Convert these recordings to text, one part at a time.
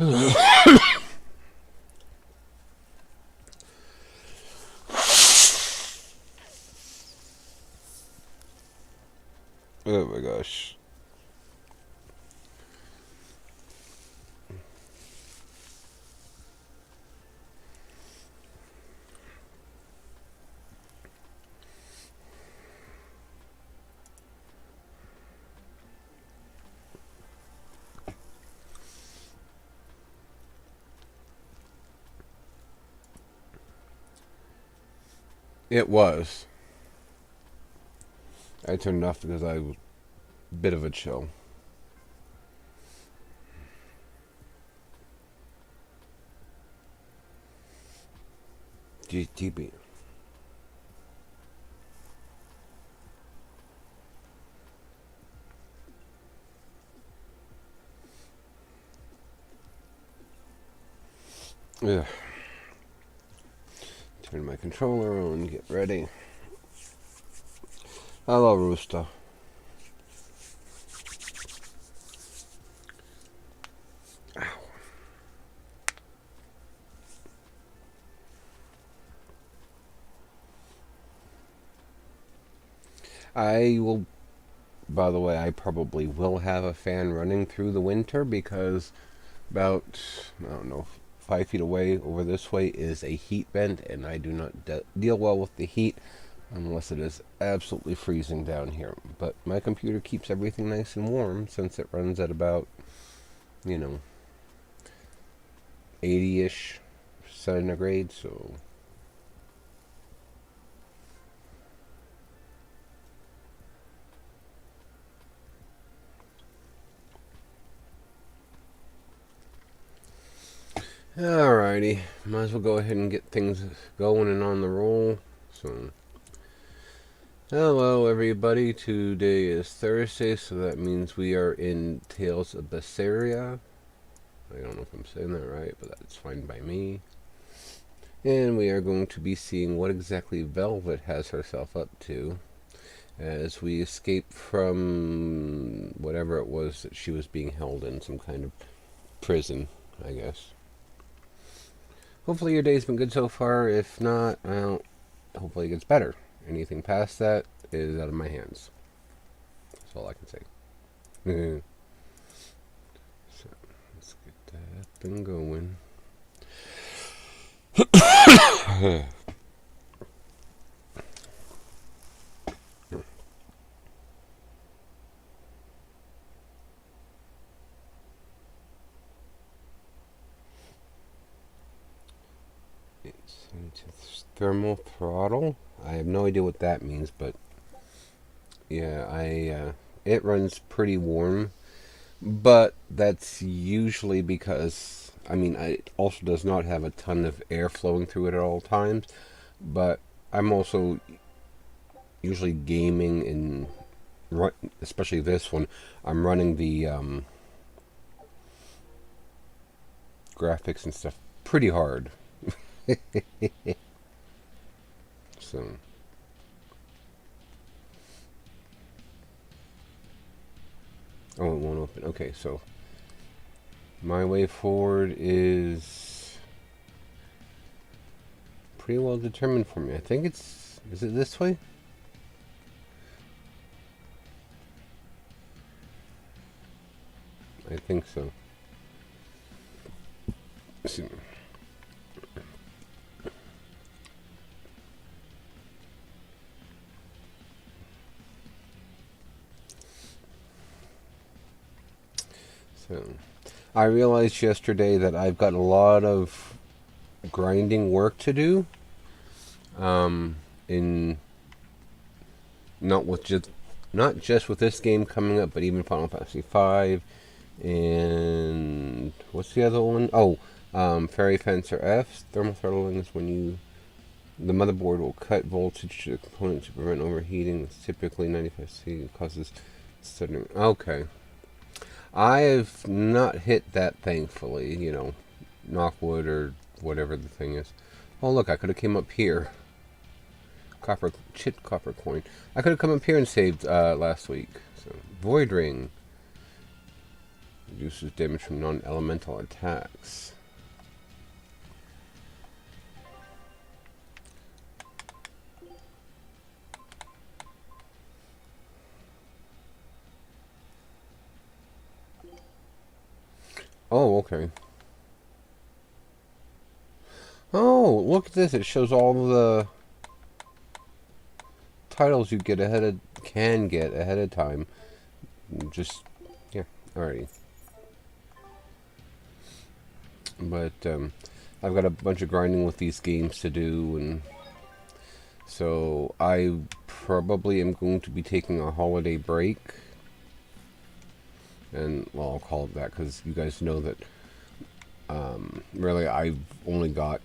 Oh my gosh. It was. I turned it off because I was a bit of a chill. GTB. Yeah. Turn my controller on, get ready. Hello, Rooster. Ow. I will, by the way, I probably will have a fan running through the winter because about, I don't know, 5 feet away over this way is a heat vent, and I do not deal well with the heat unless it is absolutely freezing down here. But my computer keeps everything nice and warm since it runs at about, you know, 80-ish centigrade, so... Alrighty, might as well go ahead and get things going and on the roll. So, hello everybody, today is Thursday, so that means we are in Tales of Berseria. I don't know if I'm saying that right, but that's fine by me. And we are going to be seeing what exactly Velvet has herself up to as we escape from whatever it was that she was being held in, some kind of prison, I guess. Hopefully your day's been good so far. If not, well, hopefully it gets better. Anything past that is out of my hands. That's all I can say. So, let's get that up and going. Thermal throttle. I have no idea what that means, but yeah, it runs pretty warm, but that's usually because it also does not have a ton of air flowing through it at all times. But I'm also usually gaming and especially this one. I'm running the graphics and stuff pretty hard. So, oh, it won't open. Okay, so my way forward is pretty well determined for me. I think is it this way? I think so. So, I realized yesterday that I've got a lot of grinding work to do. In not just with this game coming up, but even Final Fantasy V, and what's the other one? Oh, Fairy Fencer F. Thermal throttling is when the motherboard will cut voltage to the component to prevent overheating. It's typically 95C. Causes sudden. Okay. I have not hit that, thankfully. Knock wood or whatever the thing is. Oh, look, I could have came up here. Copper coin. I could have come up here and saved last week. So, Void Ring. Reduces damage from non-elemental attacks. Oh, okay. Oh, look at this. It shows all the titles you get can get ahead of time. Just, yeah, alrighty. But I've got a bunch of grinding with these games to do, and so I probably am going to be taking a holiday break. And, well, I'll call it that because you guys know that really I've only got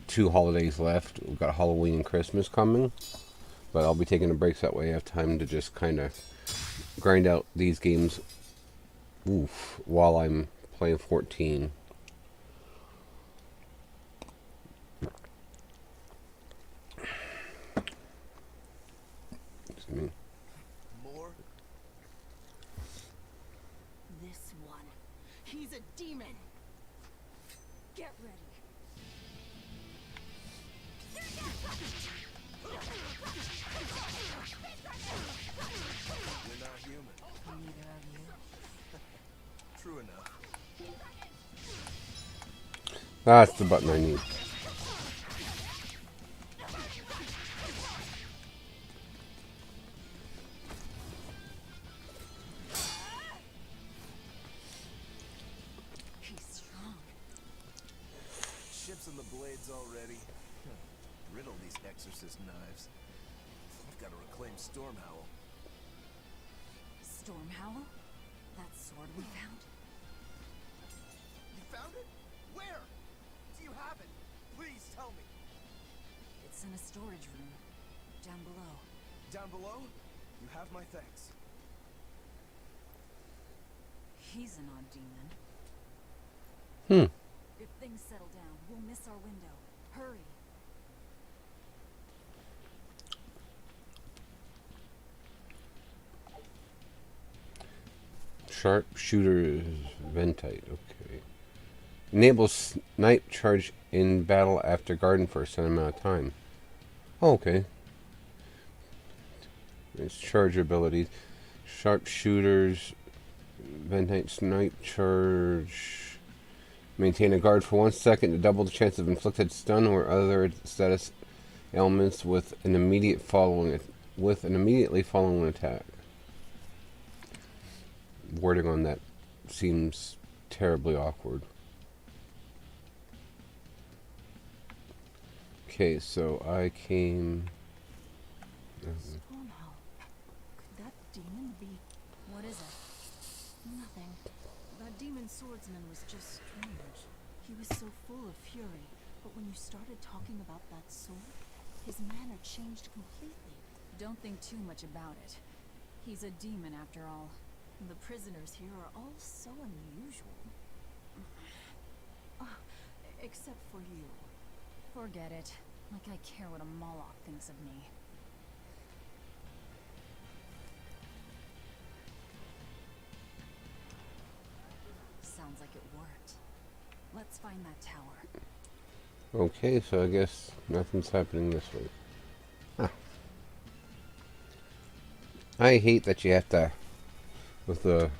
2 holidays left. We've got Halloween and Christmas coming. But I'll be taking a break so that way I have time to just kind of grind out these games while I'm playing 14. Excuse me. More? This one. He's a demon. Get ready. You're not human. Neither are you. True enough. That's the button I need. He's strong. Ships in the blades already. Riddle these exorcist knives. We've got to reclaim Stormhowl. Stormhowl? That sword we found? You found it? Where? Do you have it? Please tell me. It's in a storage room. Down below. Down below? You have my thanks. He's an odd demon. If things settle down, we'll miss our window. Hurry. Sharpshooter Ventite. Okay. Enables snipe charge in battle after garden for a certain amount of time. Oh, okay. It's charge abilities. Sharpshooters Ventite snipe charge. Maintain a guard for 1 second to double the chance of inflicted stun or other status ailments with an immediately following attack. Wording on that seems terribly awkward. Okay, so I came. Stormhowl. Could that demon be... What is it? Nothing. That demon swordsman was just strange. He was so full of fury, but when you started talking about that sword, his manner changed completely. Don't think too much about it. He's a demon after all. The prisoners here are all so unusual. Except for you. Forget it. Like I care what a Moloch thinks of me. Sounds like it worked. Let's find that tower. Okay, so I guess nothing's happening this way. Huh. I hate that you have to, with the,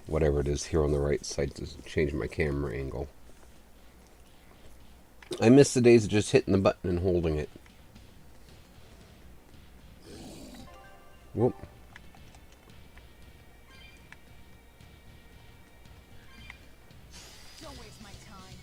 whatever it is here on the right side, to change my camera angle. I miss the days of just hitting the button and holding it. Whoop. Don't waste my time.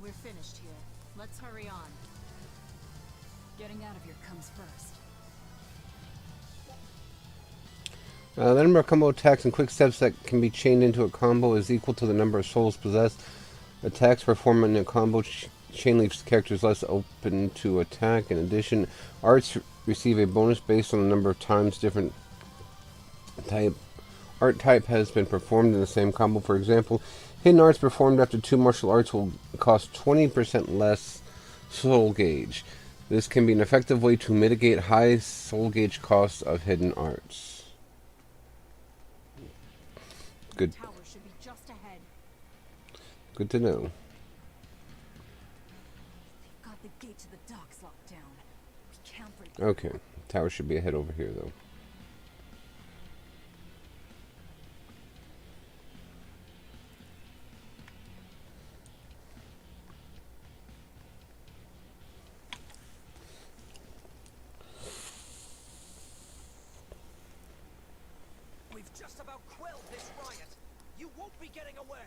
We're finished here. Let's hurry on. Getting out of here comes first. The number of combo attacks and quick steps that can be chained into a combo is equal to the number of souls possessed. Attacks performed in a combo chain leaves characters less open to attack. In addition, arts receive a bonus based on the number of times different type art type has been performed in the same combo. For example, hidden arts performed after 2 martial arts will cost 20% less soul gauge. This can be an effective way to mitigate high soul gauge costs of hidden arts. Good. The tower should be just ahead. Good to know. They've got the gate to the docks locked down. We can't break. Okay. Tower should be ahead over here, though. We've just about quelled this riot. You won't be getting away.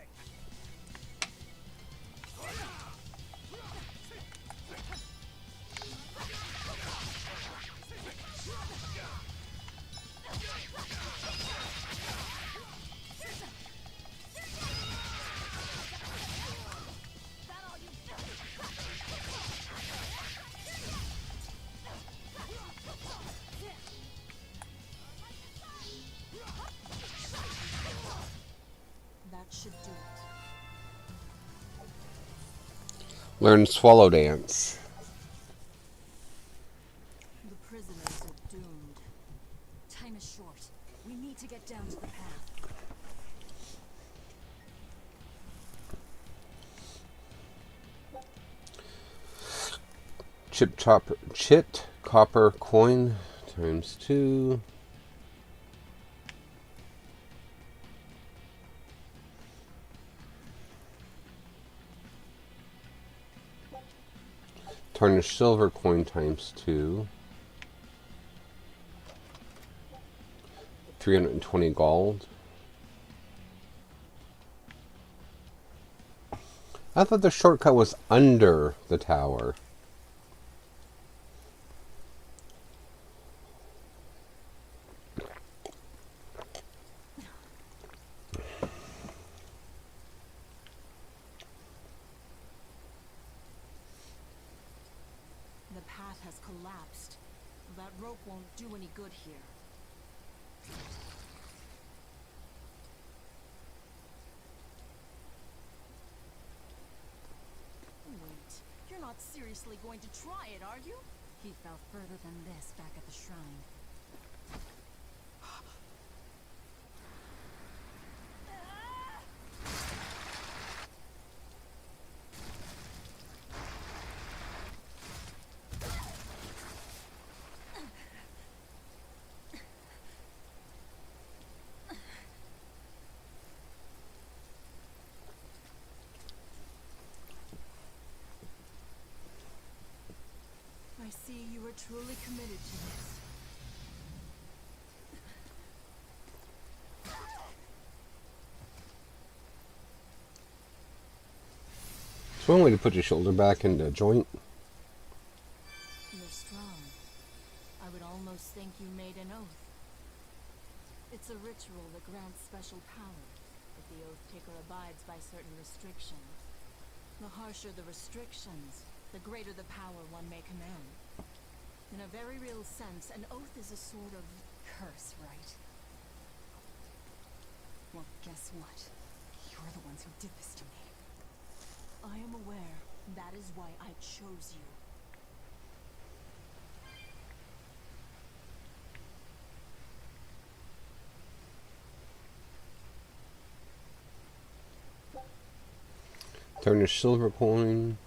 That should do it. Learn Swallow Dance. The prisoners are doomed. Time is short. We need to get down to the path. Chit copper coin times 2. Tarnished silver coin times 2. 320 gold. I thought the shortcut was under the tower. The path has collapsed. That rope won't do any good here. Wait, you're not seriously going to try it, are you? He fell further than this back at the shrine. I see you are truly committed to this. It's one way to put your shoulder back into joint. You're strong. I would almost think you made an oath. It's a ritual that grants special power if the oath taker abides by certain restrictions. The harsher the restrictions, the greater the power one may command. In a very real sense, an oath is a sort of curse, right? Well, guess what? You're the ones who did this to me. I am aware. That is why I chose you. Tarnished silver coin.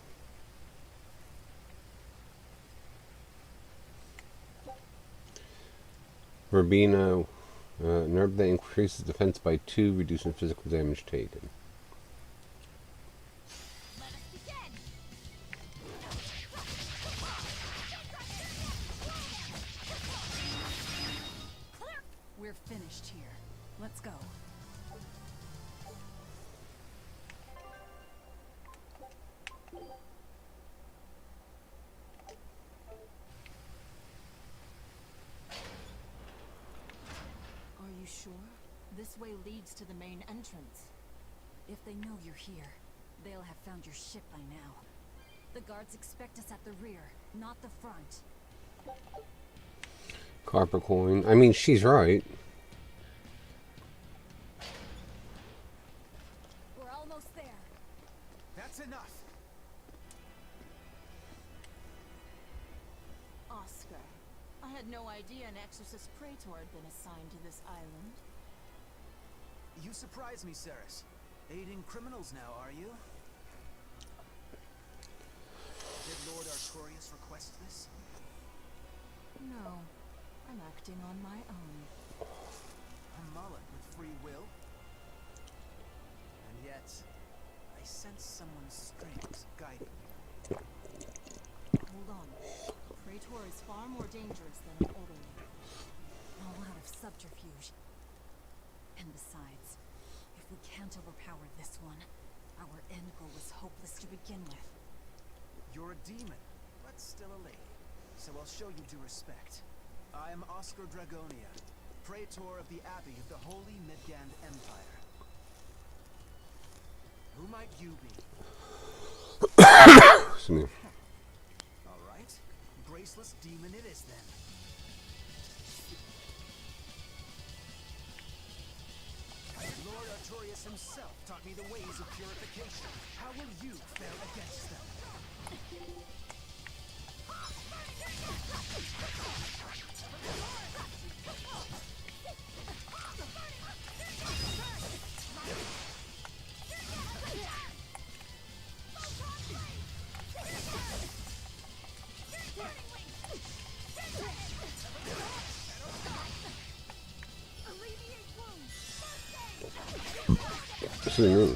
Verbena, an herb that increases defense by 2, reducing physical damage taken. Let us begin! We're finished here. Let's go. Are you sure? This way leads to the main entrance. If they know you're here, they'll have found your ship by now. The guards expect us at the rear, not the front. Copper coin. I mean, she's right. We're almost there. That's enough. Oscar, I had no idea an Exorcist Praetor had been assigned to this island. You surprise me, Ceres. Aiding criminals now, are you? Did Lord Artorius request this? No, I'm acting on my own. A mullet with free will? And yet, I sense someone's strings guiding you. Hold on. Praetor is far more dangerous than an orderly. All out of subterfuge. And besides, if we can't overpower this one, our end goal was hopeless to begin with. You're a demon, but still a lady. So I'll show you due respect. I am Oscar Dragonia, Praetor of the Abbey of the Holy Midgand Empire. Who might you be? Excuse me. Alright, Braceless Demon it is then. Lord Artorius himself taught me the ways of purification. How will you fare against them? This is new.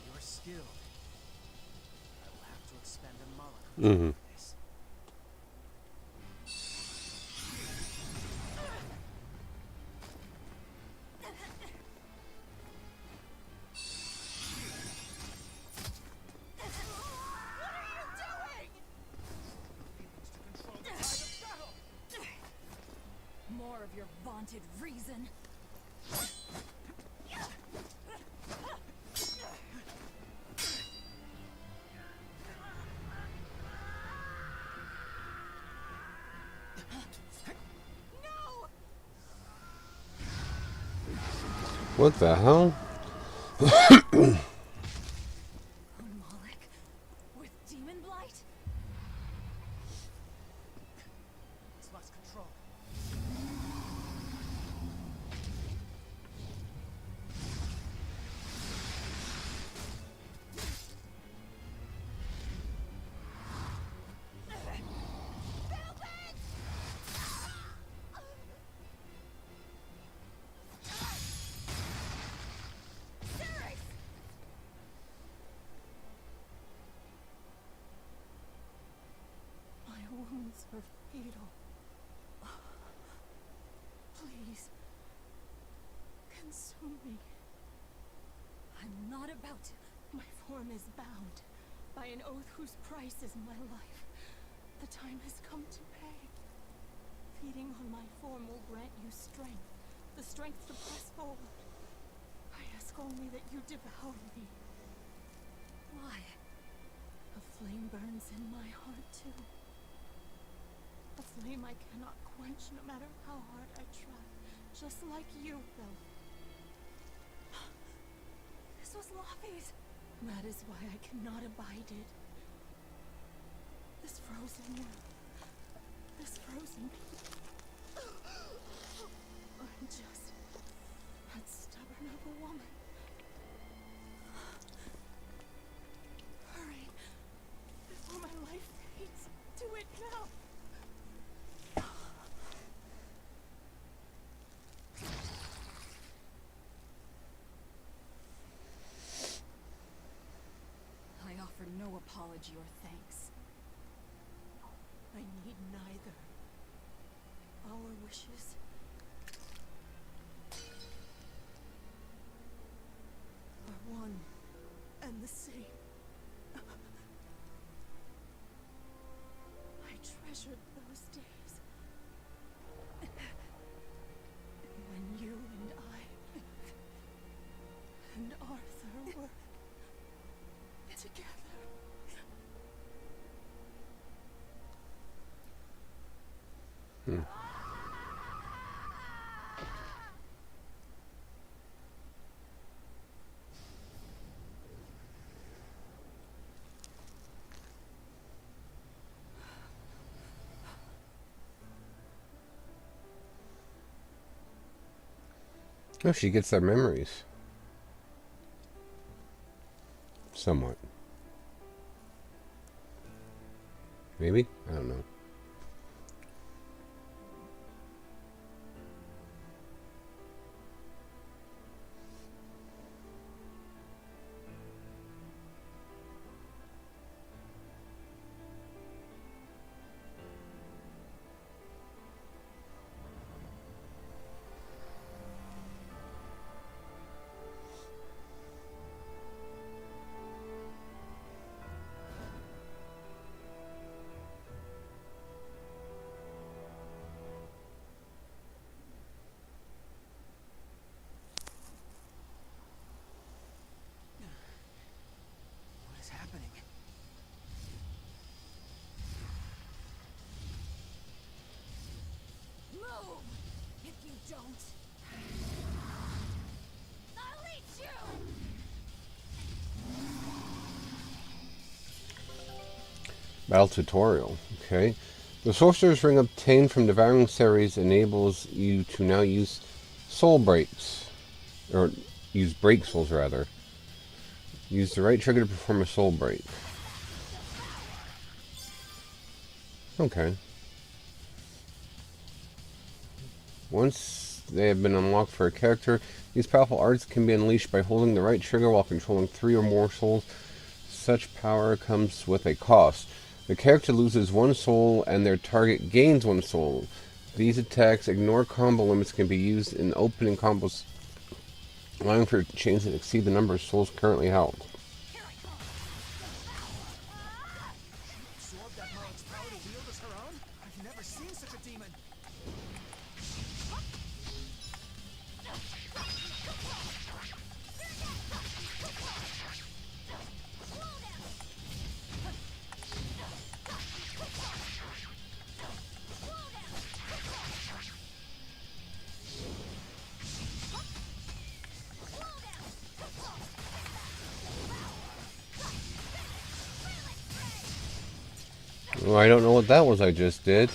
You're skilled. I will have to expend a mullet. Mm-hmm. This. More of your vaunted reason. What the hell? A Moloch with demon blight? It's lost control. My wounds are fatal. Please, consume me. I'm not about to. My form is bound by an oath whose price is my life. The time has come to pay. Feeding on my form will grant you strength, the strength to press forward. I ask only that you devour me. Why? A flame burns in my heart too. A flame I cannot quench no matter how hard I try. Just like you, Phil. This was Laufey's. That is why I cannot abide it. This frozen world. This frozen people. I'm just that stubborn of a woman. Hurry. Before my life fades. Do it now. I offer no apology or thanks. I need neither. Our wishes are one. the same. I treasured those days. When you and I and Arthur were together. Hmm. Oh, she gets their memories. Somewhat. Maybe? I don't know. What is happening? Move! If you don't, I'll eat you! Battle tutorial. Okay. The Sorcerer's Ring obtained from devouring Ceres enables you to now use soul breaks. Or use break souls, rather. Use the right trigger to perform a soul break. Okay. Once they have been unlocked for a character, these powerful arts can be unleashed by holding the right trigger while controlling 3 or more souls. Such power comes with a cost. The character loses 1 soul and their target gains 1 soul. These attacks ignore combo limits, can be used in opening combos, allowing for chains that exceed the number of souls currently held. Absorb that Marley's power to wield as her own? I've never seen such a demon. Well, I don't know what that was I just did.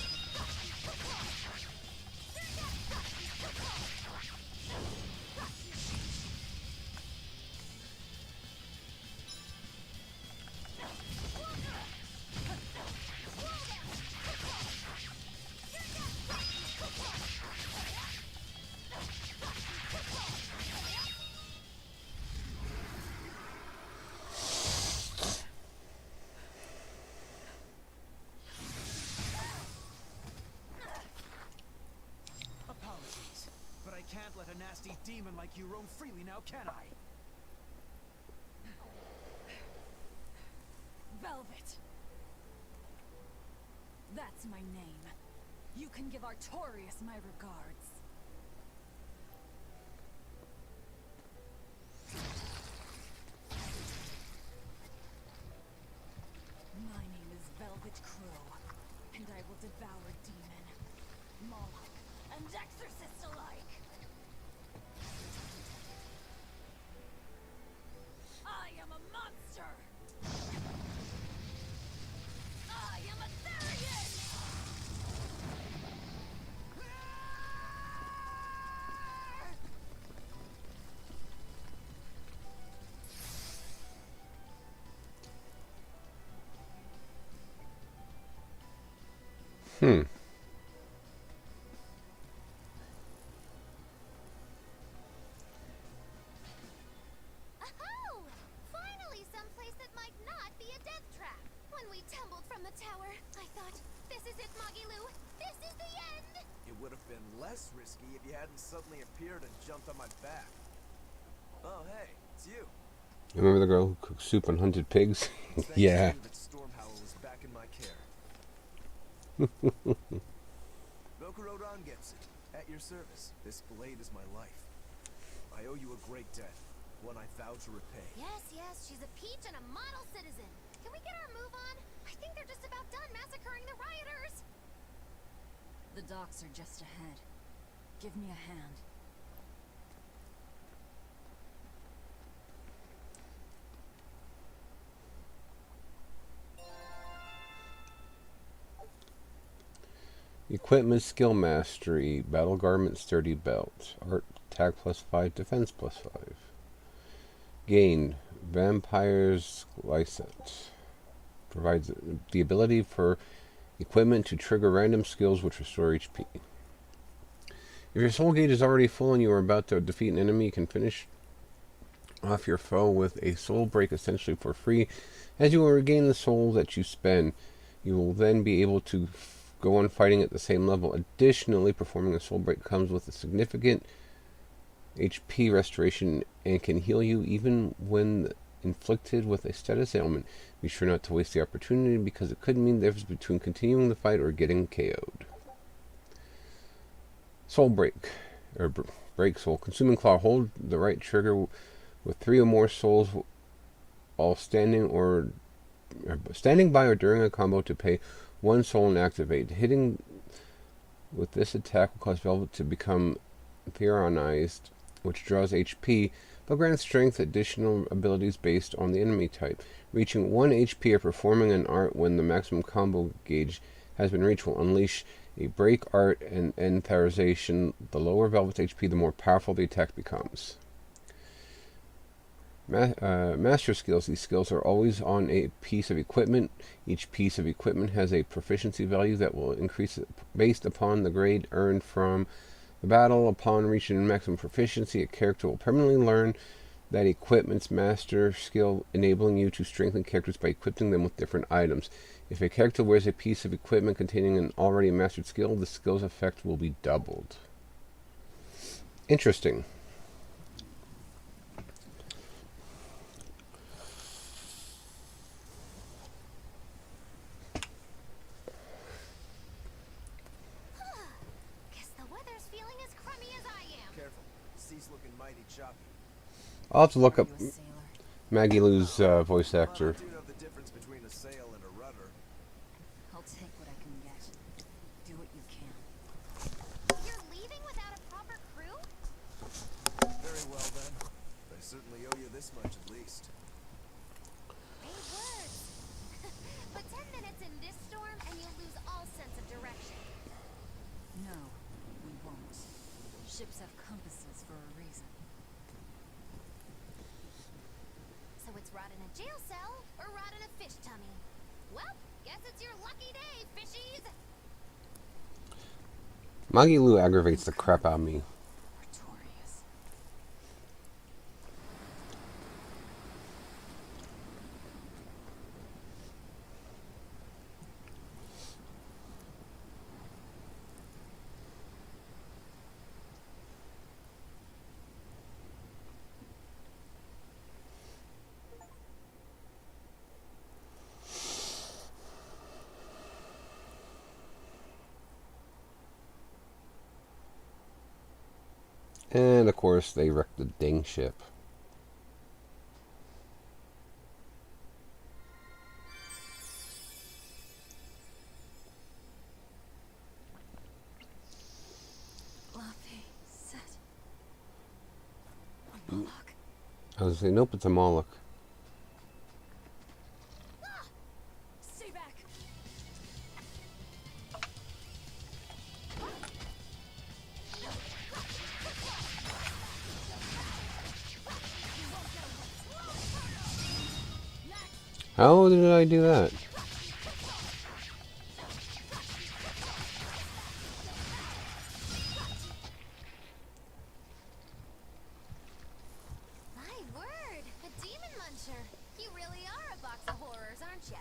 Apologies, but I can't let a nasty demon like you roam freely now, can I? Velvet. That's my name. You can give Artorias my regards. My name is Velvet Crow, and I will devour demon, Moloch, and exorcist alike. I am a monster! I am a Therian! Hmm. Oh! Finally someplace that might not be a death trap. When we tumbled from the tower, I thought, this is it, Magilou. This is the end! It would have been less risky if you hadn't suddenly appeared and jumped on my back. Oh, hey, it's you. Remember the girl who cooked soup and hunted pigs? It's thanks Yeah. to you that Stormhowl is back in my care. Rokurodan gets it. At your service. This blade is my life. I owe you a great debt. One I vow to repay. Yes, yes, she's a peach and a model citizen. Can we get our move on? I think they're just about done massacring the rioters. The docks are just ahead. Give me a hand. Equipment skill mastery. Battle garment sturdy belt. Art attack +5, defense +5. Gain. Vampire's license. Provides the ability for equipment to trigger random skills which restore HP. If your soul gauge is already full and you are about to defeat an enemy, you can finish off your foe with a soul break essentially for free. As you will regain the soul that you spend, you will then be able to go on fighting at the same level. Additionally, performing a soul break comes with a significant HP restoration and can heal you even when inflicted with a status ailment. Be sure not to waste the opportunity because it could mean the difference between continuing the fight or getting KO'd. Soul break, or break soul. Consuming claw. Hold the right trigger with 3 or more souls while standing by or during a combo to pay 1 soul and activate. Hitting with this attack will cause Velvet to become Theronized, which draws HP, but grants strength additional abilities based on the enemy type. Reaching 1 HP or performing an art when the maximum combo gauge has been reached will unleash a break art and entherization. The lower Velvet's HP, the more powerful the attack becomes. Master skills. These skills are always on a piece of equipment. Each piece of equipment has a proficiency value that will increase based upon the grade earned from the battle. Upon reaching maximum proficiency, a character will permanently learn that equipment's master skill, enabling you to strengthen characters by equipping them with different items. If a character wears a piece of equipment containing an already mastered skill, the skill's effect will be doubled. Interesting. Guess the weather's feeling as crummy as I am. Careful. Sea's looking mighty choppy. I'll have to look Are up you a sailor? Maggie Lou's voice Well, I actor. do know the difference between a sail and a rudder. I'll take what I can get. Do what you can. You're leaving without a proper crew? Very well then. I certainly owe you this much at least. Big words. But 10 minutes in this storm and you'll lose all sense of direction. No, we won't. Ships have compasses for a reason. So it's rot in a jail cell or rot in a fish tummy. Well, guess it's your lucky day, fishies. Maggie Lou aggravates the crap out of me. Artorias. And of course, they wrecked the dang ship. Laffy, set. A Moloch. I was gonna say, nope, it's a Moloch. Stay back. How did I do that? My word, a demon muncher. You really are a box of horrors, aren't ya?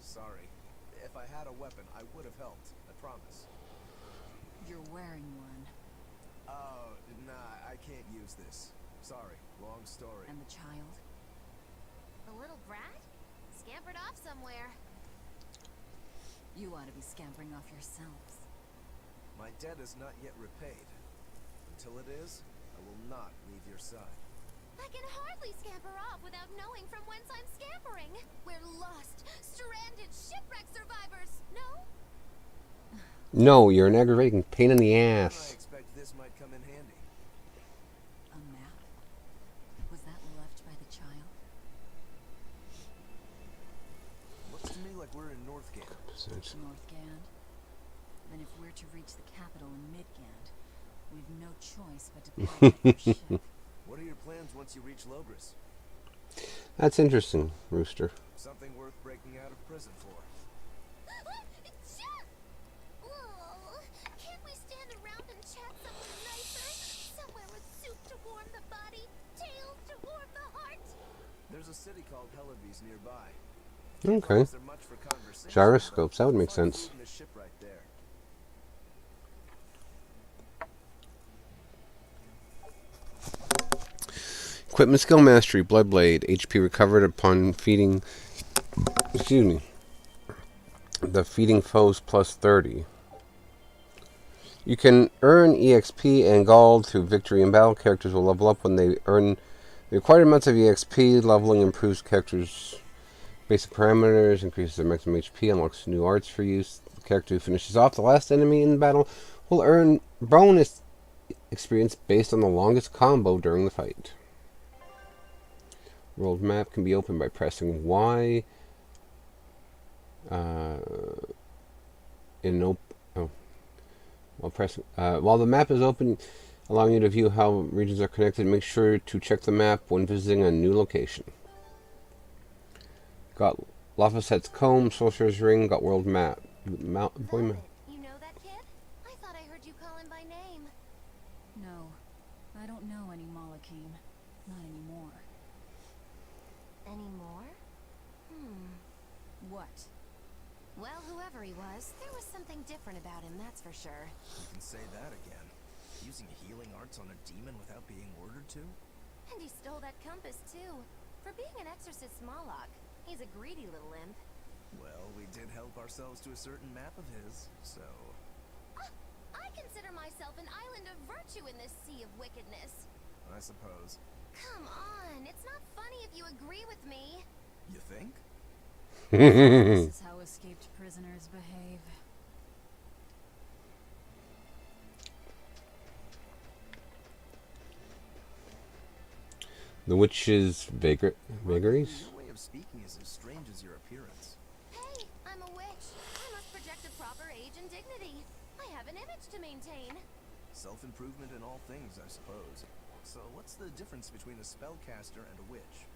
Sorry. If I had a weapon, I would have helped. I promise. You're wearing one. Oh, nah, I can't use this. Sorry, long story. And the child? The little brat? Scampered off somewhere. You ought to be scampering off yourselves. My debt is not yet repaid. Until it is, I will not leave your side. I can hardly scamper off without knowing from whence I'm scampering. We're lost, stranded shipwreck survivors, no? No, you're an aggravating pain in the I ass. expect this might come in handy. A map? Was that left by the child? Looks to me like we're in Northgate. Northgand? Then if we're to reach the capital in Midgand, we've no choice but to pilot our ship. What are your plans once you reach Logris? That's interesting, Rooster. Something worth breaking out of prison for. Oh, can't we stand around and chat somewhere nicer? Somewhere with soup to warm the body, tales to warm the heart? There's a city called Hellebys nearby. Okay. Is there much for conversation, Gyroscopes, that would but make find sense. food in a ship right there. Equipment skill mastery, Bloodblade, HP recovered upon feeding. Excuse me. The feeding foes plus 30. You can earn EXP and gold through victory in battle. Characters will level up when they earn the required amounts of EXP. Leveling improves characters' basic parameters, increases their maximum HP, unlocks new arts for use. The character who finishes off the last enemy in battle will earn bonus experience based on the longest combo during the fight. World map can be opened by pressing Y. While the map is open, allowing you to view how regions are connected, make sure to check the map when visiting a new location. Got Lafasette's Comb, Sorcerer's Ring, got world map. Boy map. You know that kid? I thought I heard you call him by name. No, I don't know any Malakim. Not anymore. Anymore? What? Well, whoever he was, there was something different about him, that's for sure. You can say that again. Using healing arts on a demon without being ordered to? And he stole that compass, too. For being an exorcist Moloch, he's a greedy little imp. Well, we did help ourselves to a certain map of his, so... I consider myself an island of virtue in this sea of wickedness. I suppose. Come on, it's not funny if you agree with me. You think? This is how escaped prisoners behave. The witch's vagaries? Your way of speaking is as strange as your appearance. Hey, I'm a witch. I must project a proper age and dignity. I have an image to maintain. Self-improvement in all things, I suppose. So what's the difference between a spellcaster and a witch?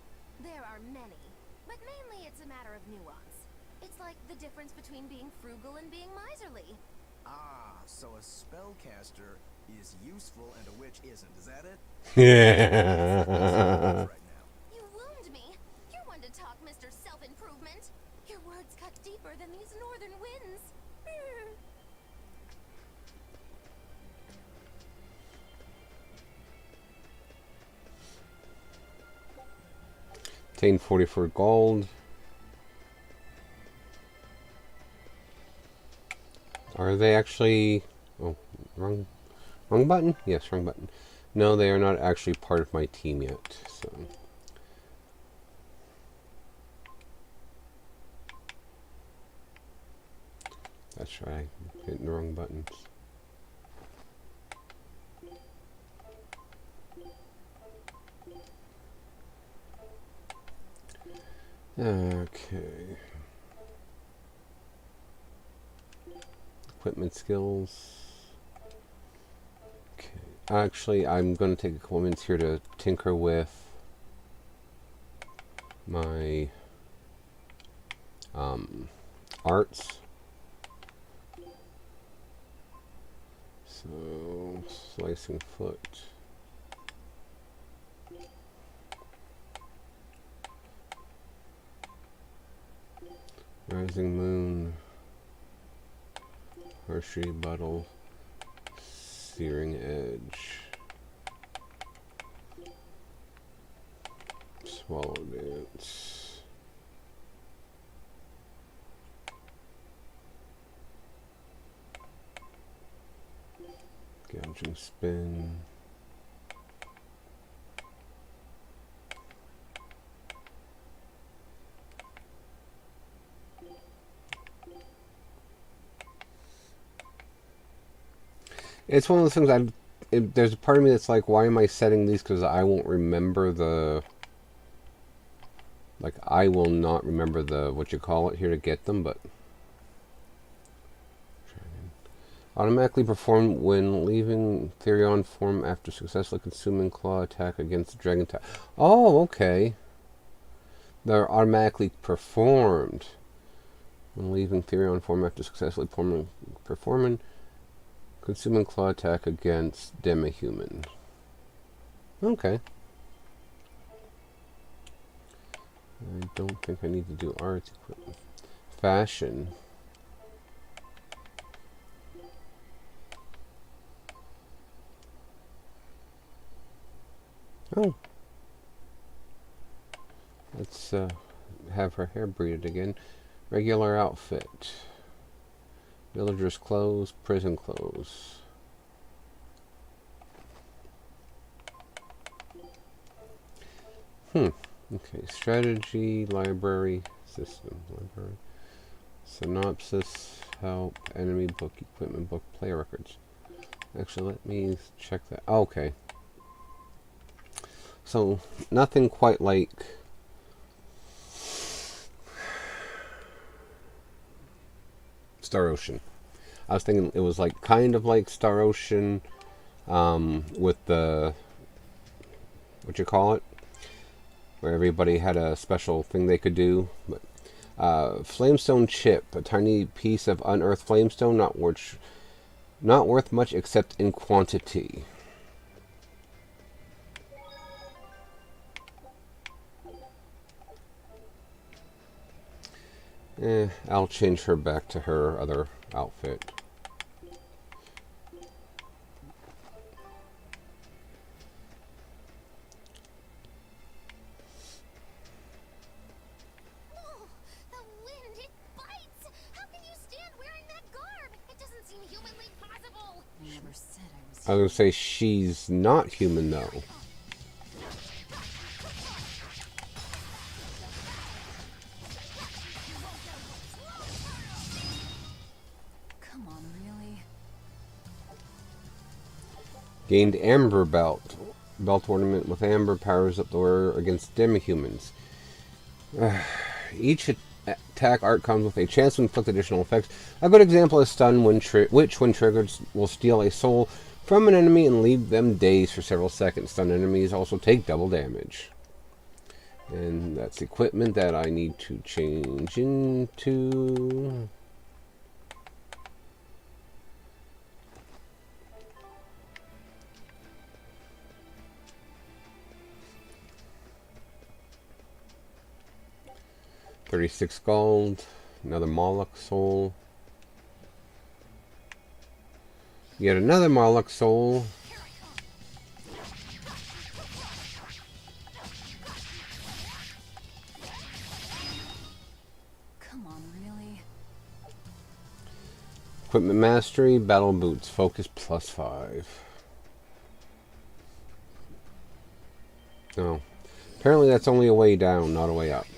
There are many, but mainly it's a matter of nuance. It's like the difference between being frugal and being miserly. Ah, so a spellcaster is useful and a witch isn't. Is that it? Yeah. Right now. You wound me. You're one to talk, Mr. Self-Improvement. Your words cut deeper than these northern winds. Obtain 44 gold. Are they actually... Oh, wrong button? Yes, wrong button. No, they are not actually part of my team yet, so... That's right, I'm hitting the wrong buttons. Okay. Equipment skills. Okay. Actually, I'm going to take a couple minutes here to tinker with my arts. So, slicing foot. Rising moon. Horseshoe bottle. Searing Edge. Swallow Dance. Gouging Spin. It's one of those things there's a part of me that's like, why am I setting these? Because I won't remember the... Like, I will not remember the, what you call it here to get them, but... Automatically perform when leaving Therion form after successfully consuming claw attack against the dragon type. Oh, okay. They're automatically performed when leaving Therion form after successfully performing consuming claw attack against demi-human. Okay. I don't think I need to do art equipment. Fashion. Oh. Let's have her hair braided again. Regular outfit. Villager's clothes, prison clothes. Okay, strategy, library, system, library. Synopsis, help, enemy book, equipment book, player records. Actually, let me check that. Oh, okay. So, nothing quite like Star Ocean. I was thinking it was like kind of like Star Ocean with the, what you call it, where everybody had a special thing they could do. But Flamestone chip, a tiny piece of unearthed flamestone, not worth much except in quantity. I'll change her back to her other outfit. Oh, the wind, it bites! How can you stand wearing that garb? It doesn't seem humanly possible. I never said I was. I was going to say she's not human though. Come on, really? Gained Amber Belt. Belt ornament with amber powers up the wearer against demi-humans. Each attack art comes with a chance to inflict additional effects. A good example is Stun, which, when triggered, will steal a soul from an enemy and leave them dazed for several seconds. Stun enemies also take double damage. And that's equipment that I need to change into... $36 gold, another Moloch soul, yet another Moloch soul. Come on, really? Equipment mastery, battle boots, focus +5. Oh, apparently that's only a way down, not a way up.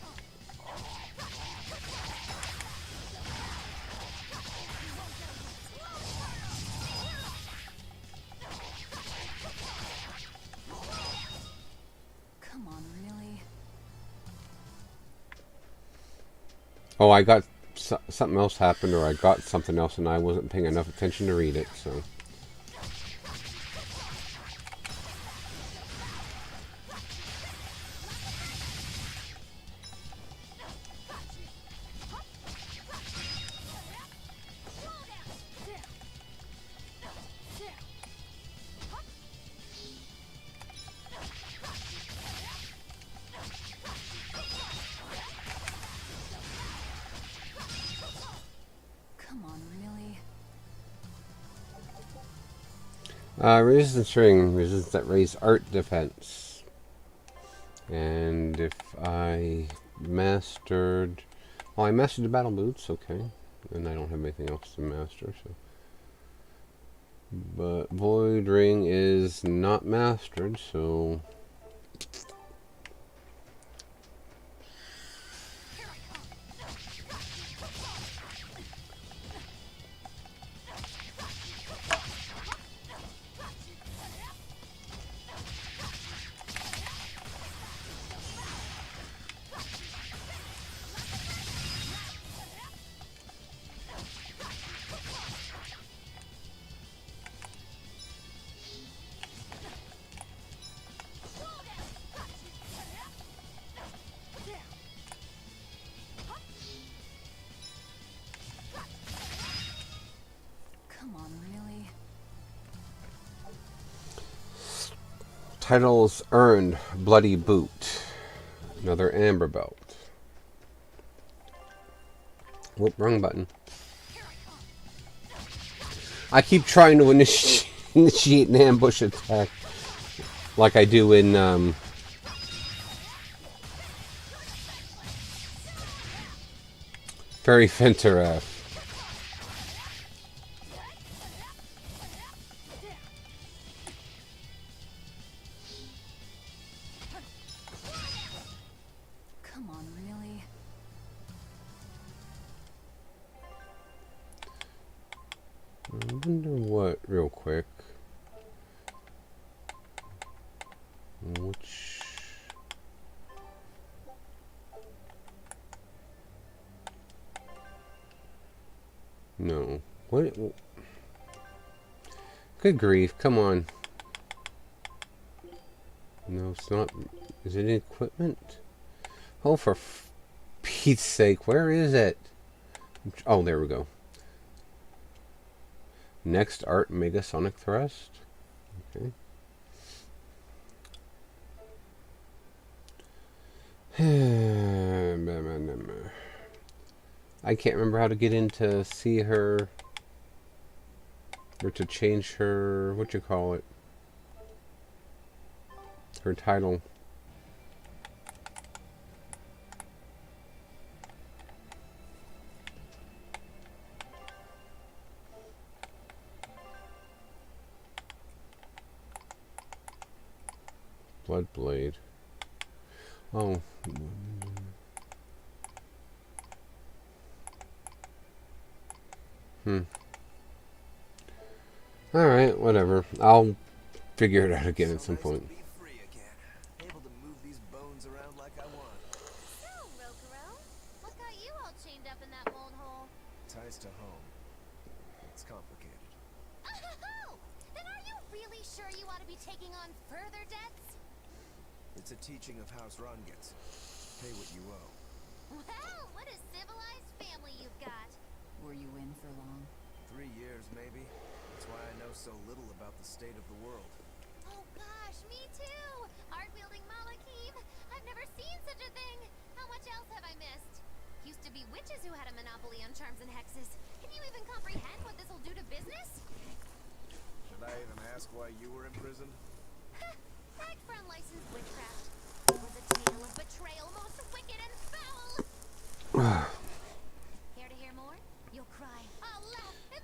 Oh, I got something else happened, or I got something else and I wasn't paying enough attention to read it, so... Come on, really? Resistance ring, resistance that raise art defense. And if I mastered... Well, I mastered the battle boots, okay. And I don't have anything else to master, so... But Void Ring is not mastered, so... Come on, really? Titles earned. Bloody Boot. Another Amber Belt. Whoop, wrong button. I keep trying to initiate an ambush attack like I do in Fairy Fenter F. Come on, really? I wonder what, real quick. Which... No. What? Good grief, come on. No, it's not. Is it equipment? Oh, for Pete's sake, where is it? Oh, there we go. Next Art Mega Sonic Thrust. Okay. I can't remember how to get in to see her, or to change her, what you call it, her title. Bloodblade. Oh. Alright, whatever. I'll figure it out again at some point. Be free again. Able to move these bones around like I want. So, Rokuro, what got you all chained up in that mold hole? Ties to home. It's complicated. Oh, then are you really sure you ought to be taking on further debts? It's a teaching of House Rongets. Pay what you owe. Well, what a civilized family you've got. Were you in for long? 3 years, maybe. That's why I know so little about the state of the world. Oh gosh, me too! Art-wielding Malakib! I've never seen such a thing! How much else have I missed? Used to be witches who had a monopoly on charms and hexes. Can you even comprehend what this'll do to business? Should I even ask why you were in prison? Heck for unlicensed witchcraft. It was a tale of betrayal, most wicked and foul! Care to hear more? You'll cry. I'll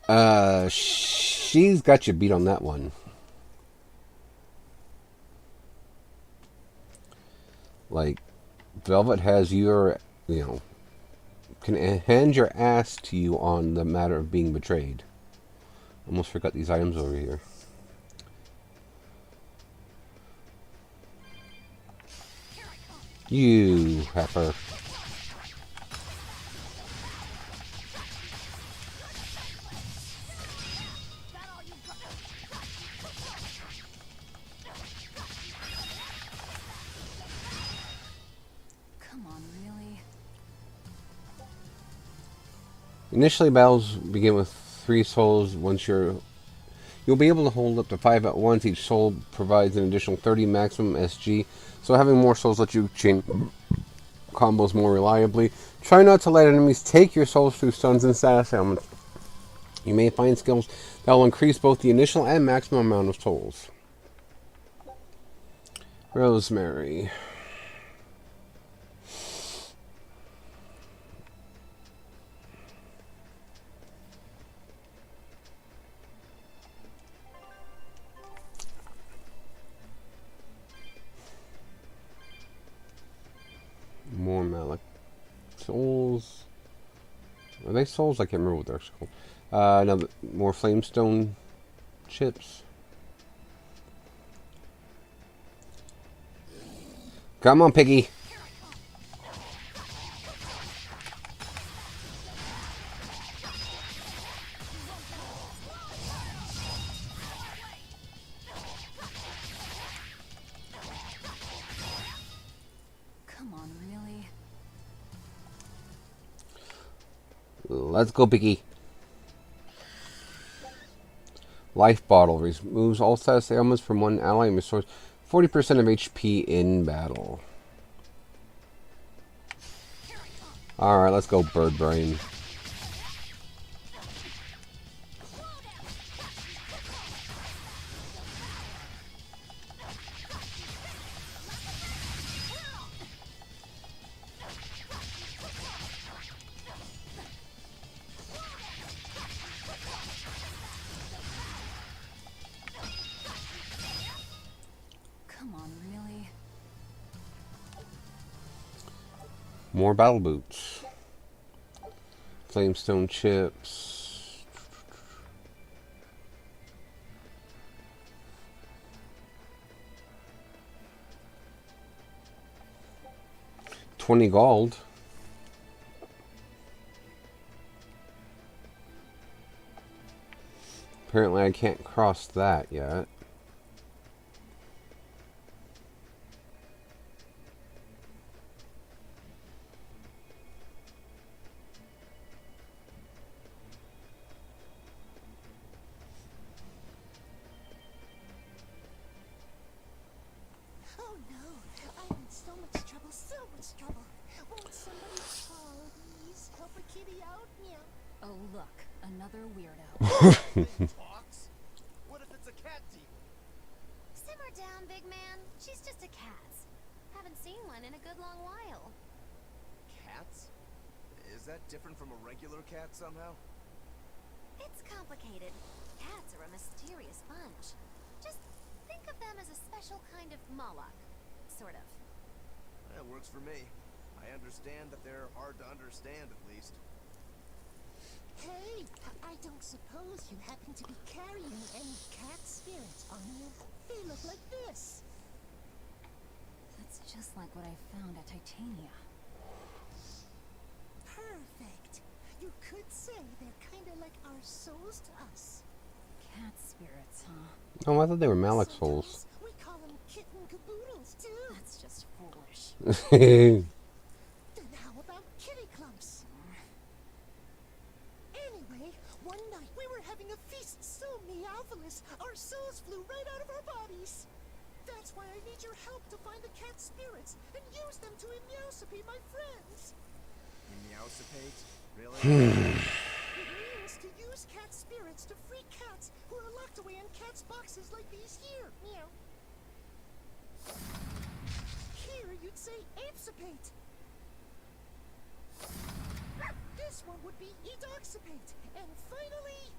laugh. She's got you beat on that one. Like, Velvet has your, can hand your ass to you on the matter of being betrayed. Almost forgot these items over here. You heifer. Come on, really? Initially, battles begin with 3 souls. You'll be able to hold up to 5 at once. Each soul provides an additional 30 maximum SG. So having more souls lets you chain combos more reliably. Try not to let enemies take your souls through stuns and status ailments. You may find skills that will increase both the initial and maximum amount of souls. Rosemary. More Malik souls. Are they souls? I can't remember what they're actually called. No, more Flamestone chips. Come on, Piggy. Come on, really? Let's go, Piggy. Life bottle removes all status ailments from one ally and restores 40% of HP in battle. Alright, let's go, Bird Brain. Come on, really? More battle boots. Flamestone chips. $20 gold. Apparently I can't cross that yet. Oh no, I'm in so much trouble, so much trouble. Won't somebody please help a kitty out? Meow. Oh, look, another weirdo. Thing talks? What if it's a cat demon? Simmer down, big man. She's just a cat. Haven't seen one in a good long while. Cats? Is that different from a regular cat somehow? It's complicated. Cats are a mysterious bunch. Just think of them as a special kind of Moloch. Sort of. That works for me. I understand that they're hard to understand, at least. Hey, I don't suppose you happen to be carrying any cat spirits on you? They look like this. That's just like what I found at Titania. Perfect. You could say they're kind of like our souls to us. Cat spirits, huh? Oh, I thought they were Malik souls. Sometimes we call them kitten caboodles too. That's just foolish. Then how about kitty clumps? Anyway, one night we were having a feast so meowfulous, our souls flew right out of our bodies. That's why I need your help to find the cat spirits and use them to immeowsipate my friends. Meowsipate? Really? It means to use cat spirits to free cats who are locked away in cats' boxes like these here. Meow. Here you'd say apesipate. This one would be edoxipate. And finally...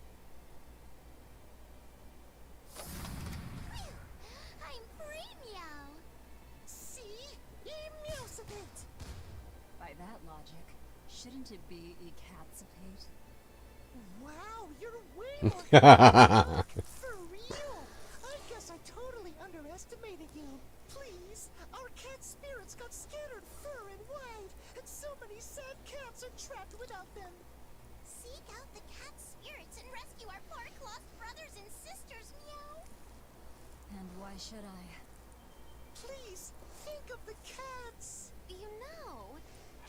Phew! I'm free, meow. see? Emeowsipate. By that logic, shouldn't it be ecatsipate? Wow, you're way more for real. I guess I totally underestimated you. Please, our cat spirits got scattered far and wide, and so many sad cats are trapped without them. Seek out the cat spirits and rescue our poor lost brothers and sisters, meow. And why should I? Please, think of the cats. You know,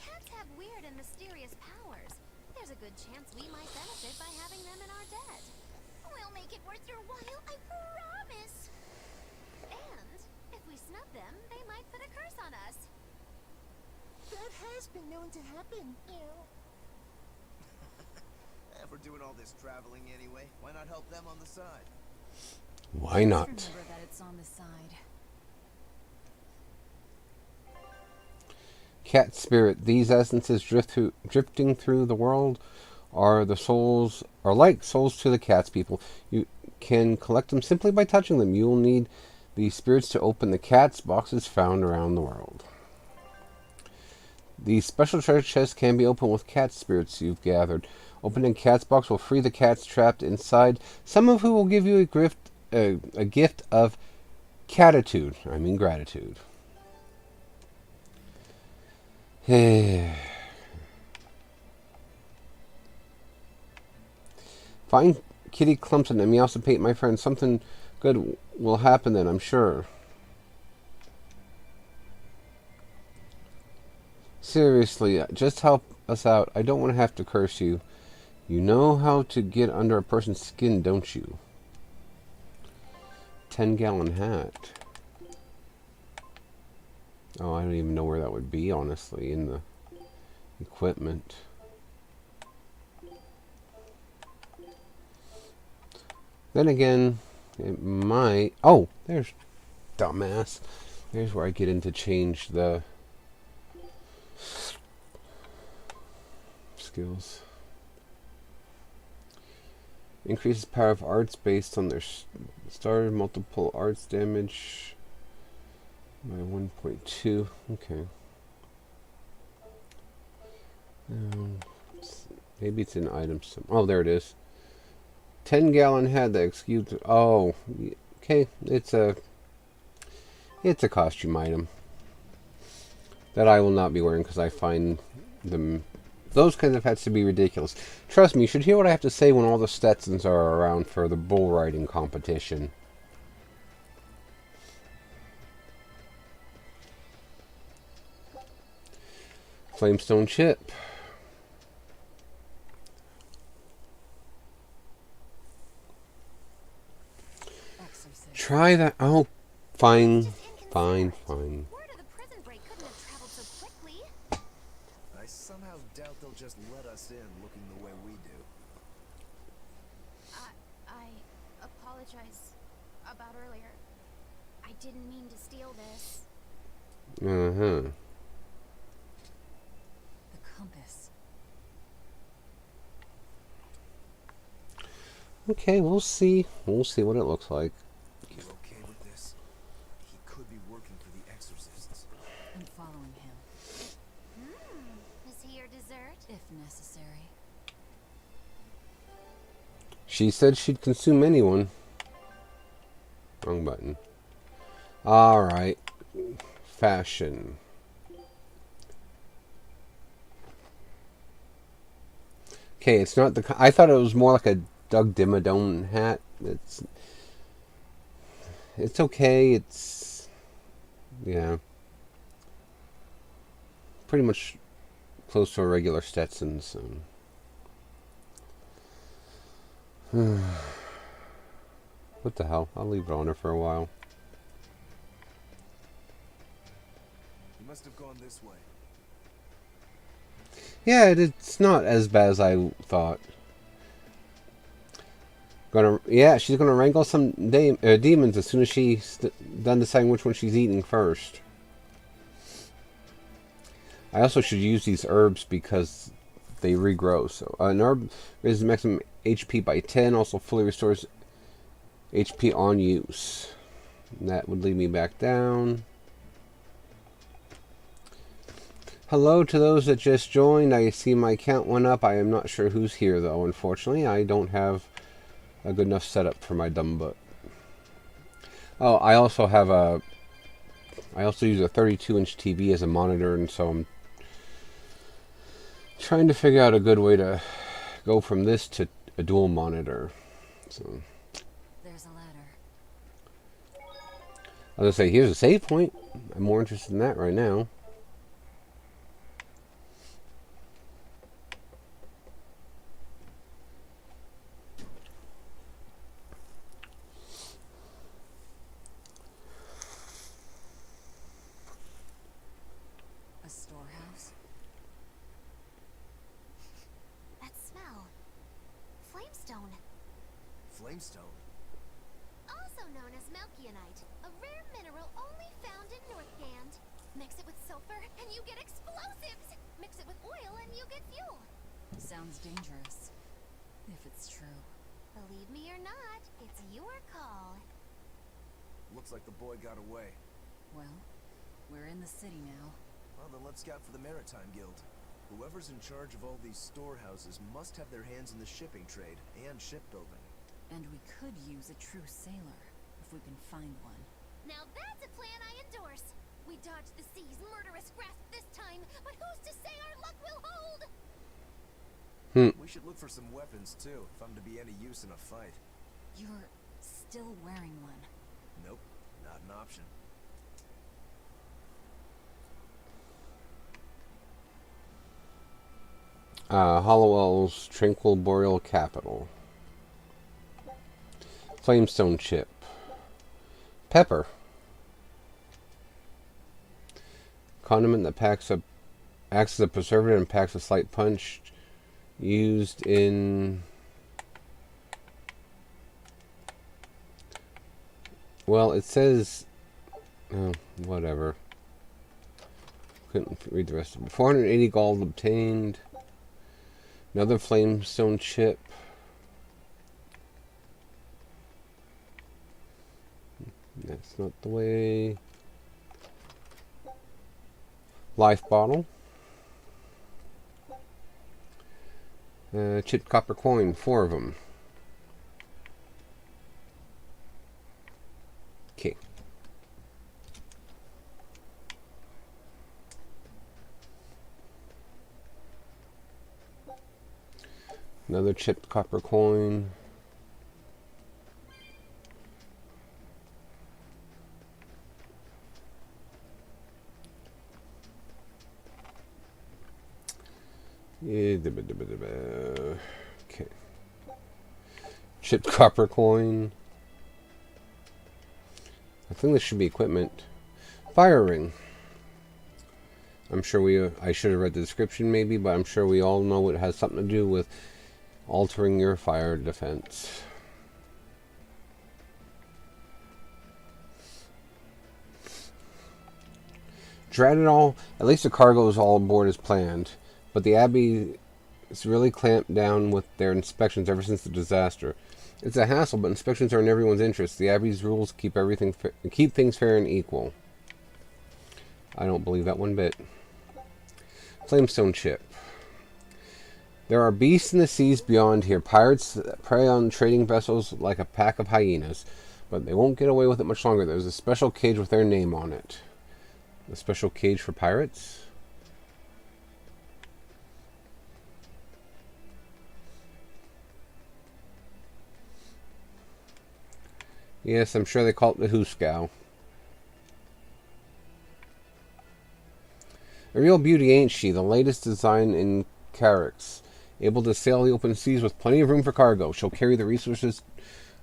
cats have weird and mysterious powers. There's a good chance we might benefit by having them in our debt. We'll make it worth your while, I promise. And if we snub them, they might put a curse on us. That has been known to happen. Ew. If we're doing all this traveling anyway, why not help them on the side? Why not? Just remember that it's on the side. Cat spirit. These essences drifting through the world are like souls to the cats people. You can collect them simply by touching them. You will need the spirits to open the cats boxes found around the world. These special treasure chests can be opened with cat spirits you've gathered. Opening cat's box will free the cats trapped inside, some of who will give you a gift of catitude. I mean gratitude. Find Kitty Clumpson and Meowsipate, my friend. Something good will happen then, I'm sure. Seriously, just help us out. I don't want to have to curse you. You know how to get under a person's skin, don't you? 10-gallon hat. Oh, I don't even know where that would be, honestly, in the equipment. Then again, it might... Oh, there's dumbass. There's where I get in to change the skills. Increases power of arts based on their started multiple arts damage by 1.2. Okay. Maybe it's in items. Oh, there it is. 10-gallon hat that excuse. Oh, okay. It's a costume item that I will not be wearing because I find those kinds of hats to be ridiculous. Trust me, you should hear what I have to say when all the Stetsons are around for the bull riding competition. Flamestone chip. Try that. Oh, fine. Fine. Word of the prison break couldn't have traveled so quickly. I somehow doubt they'll just let us in looking the way we do. I apologize about earlier. I didn't mean to steal this. Uh-huh. The compass. Okay, we'll see. We'll see what it looks like. You okay with this? He could be working for the exorcists. I'm following him, Is he your dessert? if necessary. She said she'd consume anyone. Wrong button. Alright. Fashion. Okay, it's not the... I thought it was more like a Doug Dimmadome hat. It's okay. It's... Yeah. Pretty much close to a regular Stetson, so... What the hell? I'll leave it on her for a while. He must have gone this way. Yeah, it's not as bad as I thought. She's gonna wrangle some demons as soon as she's done deciding which one she's eating first. I also should use these herbs because they regrow. So an herb raises maximum HP by 10, also fully restores HP on use. And that would lead me back down. Hello to those that just joined. I see my count went up. I am not sure who's here though, unfortunately. I don't have a good enough setup for my dumb butt. Oh, I also use a 32-inch TV as a monitor, and so I'm trying to figure out a good way to go from this to a dual monitor. So There's a ladder. I was gonna say, here's a save point. I'm more interested in that right now. A storehouse. That smell. Flamestone. Also known as Melkionite, a rare mineral only found in Northgand. Mix it with sulfur and you get explosives. Mix it with oil and you get fuel. Sounds dangerous. If it's true. Believe me or not, it's your call. Looks like the boy got away. Well, we're in the city now. Well, then let's scout for the Maritime Guild. Whoever's in charge of all these storehouses must have their hands in the shipping trade and shipbuilding. And we could use a true sailor, if we can find one. Now that's a plan I endorse. We dodged the sea's murderous grasp this time, but who's to say our luck will hold? We should look for some weapons too, if I'm to be any use in a fight. You're still wearing one. Nope, not an option. Hollowell's Tranquil Boreal Capital. Flamestone chip. Pepper. Condiment that acts as a preservative and packs a slight punch. Used in... Well, it says... Oh, whatever. Couldn't read the rest of it. 480 gold obtained. Another Flamestone chip. That's not the way. Life bottle. Chipped copper coin, 4 of them. Okay. Another chipped copper coin. Okay. Chipped copper coin. I think this should be equipment. Fire ring. I'm sure I should have read the description maybe, but I'm sure we all know it has something to do with altering your fire defense. Dradinol, at least the cargo is all aboard as planned, but the Abbey has really clamped down with their inspections ever since the disaster. It's a hassle, but inspections are in everyone's interest. The Abbey's rules keep things fair and equal. I don't believe that one bit. Flamestone chip. There are beasts in the seas beyond here. Pirates that prey on trading vessels like a pack of hyenas, but they won't get away with it much longer. There's a special cage with their name on it. A special cage for pirates? Yes, I'm sure they call it the Hooskow. A real beauty, ain't she? The latest design in Carix. Able to sail the open seas with plenty of room for cargo. She'll carry the resources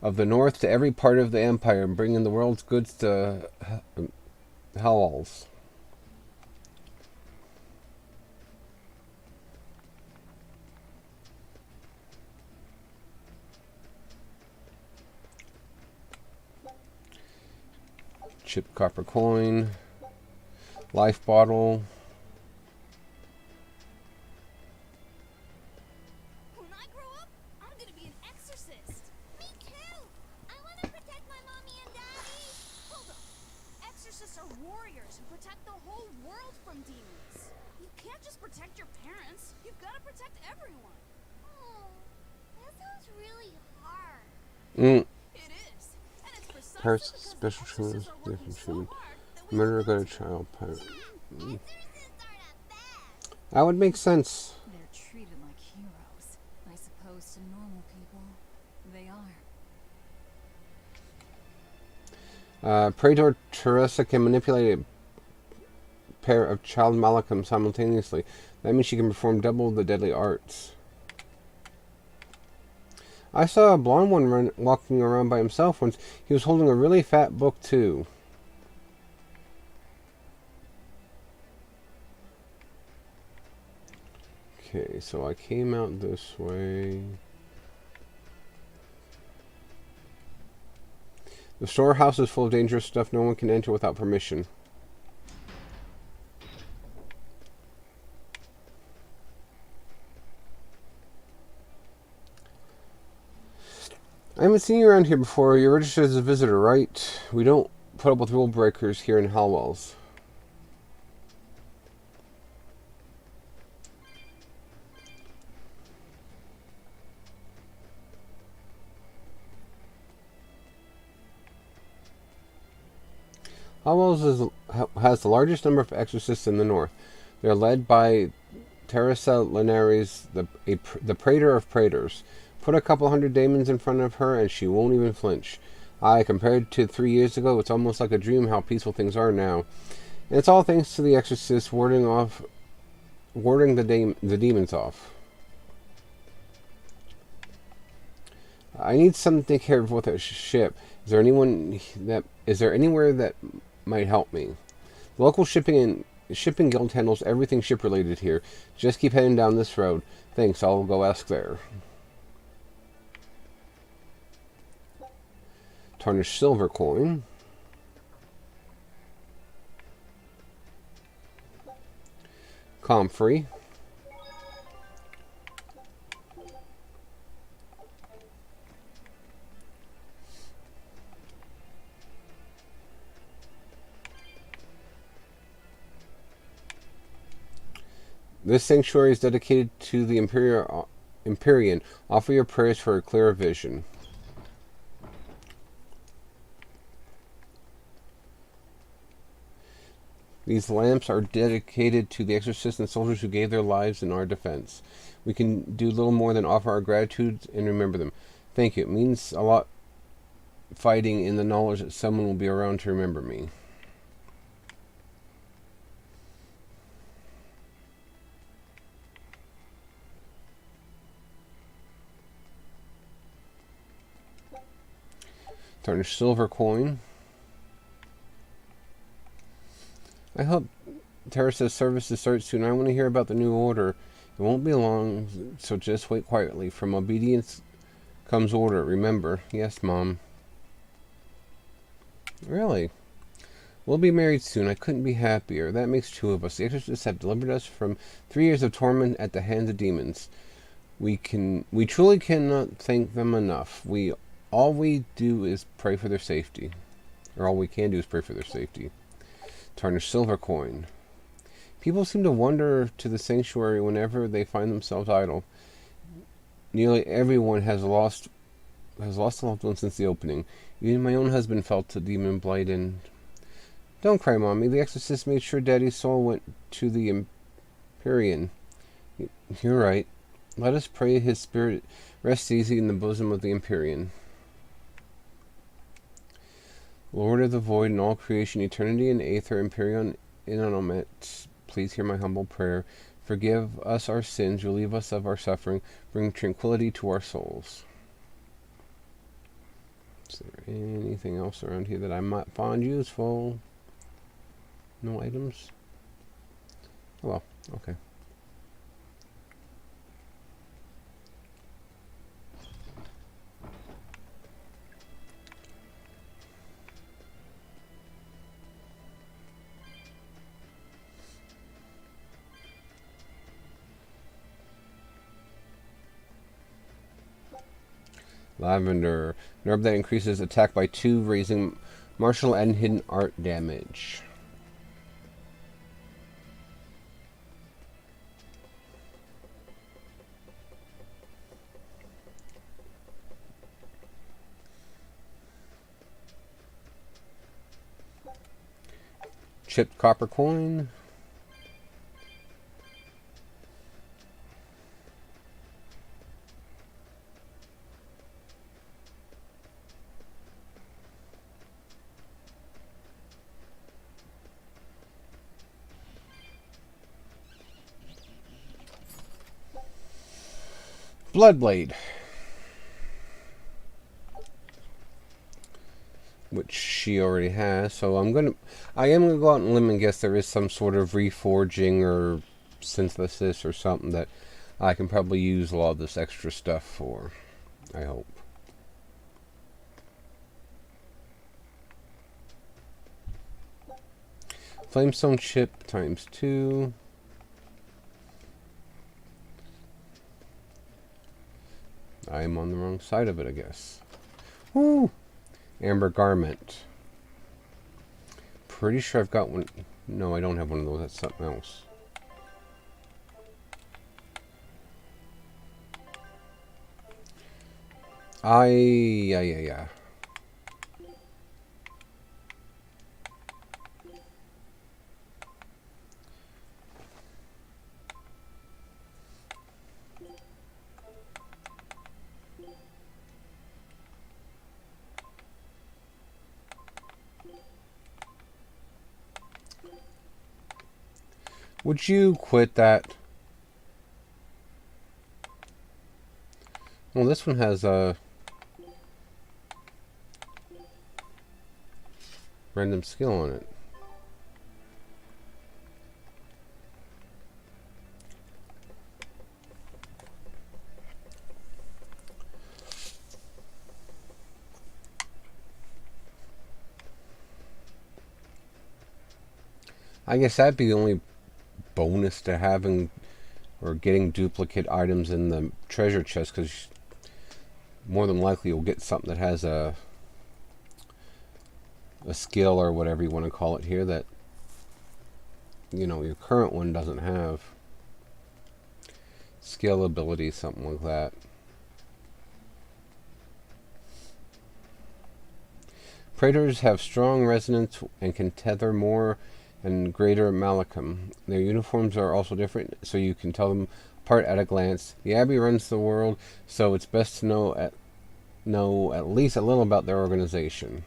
of the north to every part of the empire and bring in the world's goods to Howells. Chipped copper coin. Life bottle. When I grow up, I'm gonna be an exorcist. Me too. I want to protect my mommy and daddy. Hold up. Exorcists are warriors who protect the whole world from demons. You can't just protect your parents. You've got to protect everyone. Oh, that sounds really hard. It is. And it's precisely Pirates, because special the treatment, exorcists are working different so treatment. hard that we Murder don't got a want to. child pirate. Exorcists aren't a bad. That would make sense. They're treated like heroes. I suppose to normal people, they are. Praetor Teresa can manipulate a pair of child Malachim simultaneously. That means she can perform double the deadly arts. I saw a blonde one walking around by himself once. He was holding a really fat book too. Okay, so I came out this way. The storehouse is full of dangerous stuff no one can enter without permission. I haven't seen you around here before. You're registered as a visitor, right? We don't put up with rule breakers here in Hallwells. Hallwells has the largest number of exorcists in the north. They're led by Teresa Linares, the praetor of praetors. Put a couple hundred daemons in front of her and she won't even flinch. Compared to 3 years ago, it's almost like a dream how peaceful things are now. And it's all thanks to the exorcist warding the demons off. I need something to take care of with a ship. Is there anywhere that might help me? The local shipping guild handles everything ship related here. Just keep heading down this road. Thanks, I'll go ask there. Tarnished silver coin. Comfrey. This sanctuary is dedicated to the Empyrean. Offer your prayers for a clearer vision. These lamps are dedicated to the exorcists and soldiers who gave their lives in our defense. We can do little more than offer our gratitude and remember them. Thank you. It means a lot fighting in the knowledge that someone will be around to remember me. Tarnished silver coin. I hope Teresa's services start soon. I want to hear about the new order. It won't be long, so just wait quietly. From obedience comes order, remember. Yes, Mom. Really? We'll be married soon. I couldn't be happier. That makes two of us. The exorcists have delivered us from 3 years of torment at the hands of demons. We truly cannot thank them enough. All we do is pray for their safety. Or all we can do is pray for their safety. Tarnished silver coin. People seem to wander to the sanctuary whenever they find themselves idle. Nearly everyone has lost a loved one since the opening. Even my own husband felt the demon blight and... Don't cry, Mommy. The exorcist made sure Daddy's soul went to the Empyrean. You're right. Let us pray his spirit rests easy in the bosom of the Empyrean. Lord of the void and all creation, eternity and aether, Empyrean innomet, please hear my humble prayer. Forgive us our sins, relieve us of our suffering, bring tranquility to our souls. Is there anything else around here that I might find useful? No items? Oh well, okay. Lavender. An herb that increases attack by 2, raising martial and hidden art damage. Chipped copper coin. Bloodblade, which she already has, so I am gonna go out on a limb and guess there is some sort of reforging or synthesis or something that I can probably use a lot of this extra stuff for. I hope. Flamestone chip ×2. I'm on the wrong side of it, I guess. Woo! Amber garment. Pretty sure I've got one. No, I don't have one of those. That's something else. Yeah. Would you quit that? Well, this one has a random skill on it. I guess that'd be the only bonus to having or getting duplicate items in the treasure chest, because more than likely you'll get something that has a skill or whatever you want to call it here that, you know, your current one doesn't have. Skill ability, something like that. Praetors have strong resonance and can tether more and greater malachim. Their uniforms are also different, so you can tell them apart at a glance. The Abbey runs the world, so it's best to know at least a little about their organization.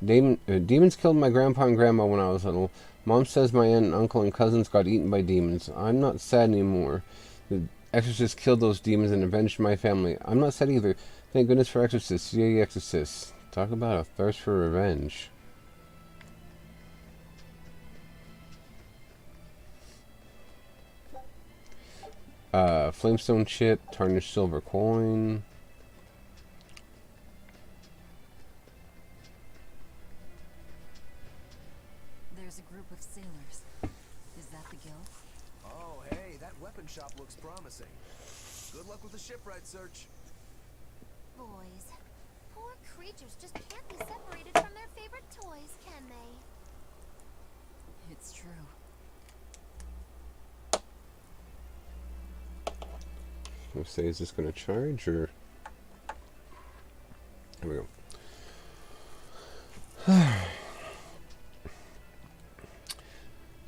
Demons killed my grandpa and grandma when I was little. Mom says my aunt and uncle and cousins got eaten by demons. I'm not sad anymore. The exorcist killed those demons and avenged my family. I'm not sad either. Thank goodness for exorcists. Yay, exorcists. Talk about a thirst for revenge. Flamestone chip, tarnished silver coin. There's a group of sailors. Is that the guild? Oh, hey, that weapon shop looks promising. Good luck with the shipwright search. Boys, poor creatures just can't be separated from their favorite toys, can they? It's true. I'll say, is this going to charge or? Here we go.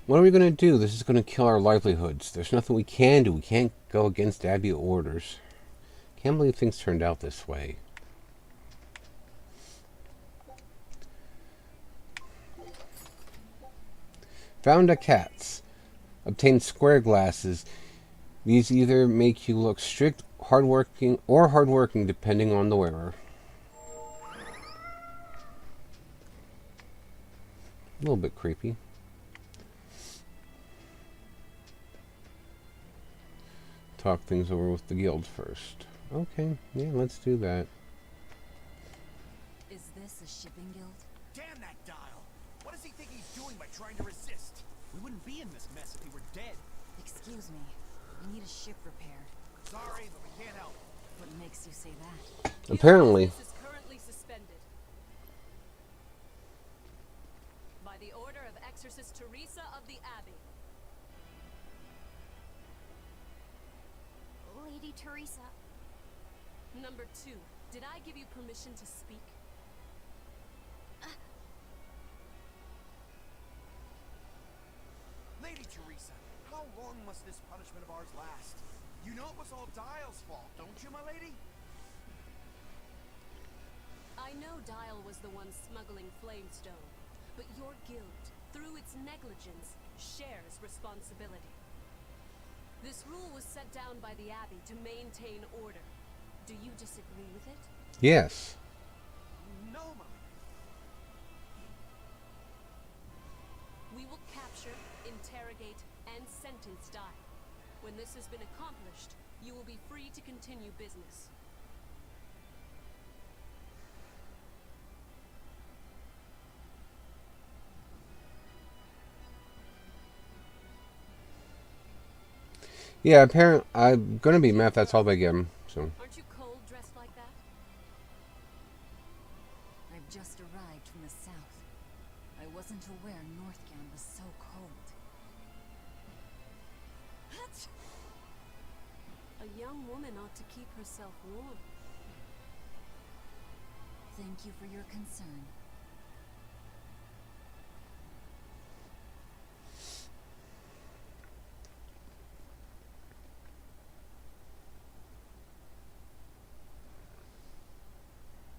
What are we going to do? This is going to kill our livelihoods. There's nothing we can do. We can't go against Abbey orders. Can't believe things turned out this way. Found a cats. Obtained square glasses. These either make you look strict, hardworking, depending on the wearer. A little bit creepy. Talk things over with the guild first. Okay, yeah, let's do that. Is this a shipping guild? Damn that dial! What does he think he's doing by trying to resist? We wouldn't be in this mess if he were dead. Excuse me. We need a ship repaired. Sorry, but we can't help. What makes you say that? Apparently. This is currently suspended. By the order of Exorcist Teresa of the Abbey. Lady Teresa. Number 2, did I give you permission to speak? Lady Teresa, how long must this punishment of ours last? You know it was all Dial's fault, don't you, my lady? I know Dial was the one smuggling Flamestone, but your guild, through its negligence, shares responsibility. This rule was set down by the Abbey to maintain order. Do you disagree with it? Yes. No, my lady. We will capture, interrogate, and sentence Dial. When this has been accomplished, you will be free to continue business. Yeah, apparently I'm gonna be mad if that's all they give him. So Aren't you cold dressed like that? I've just arrived from the south. I wasn't aware Northgand was so cold. A young woman ought to keep herself warm. Thank you for your concern.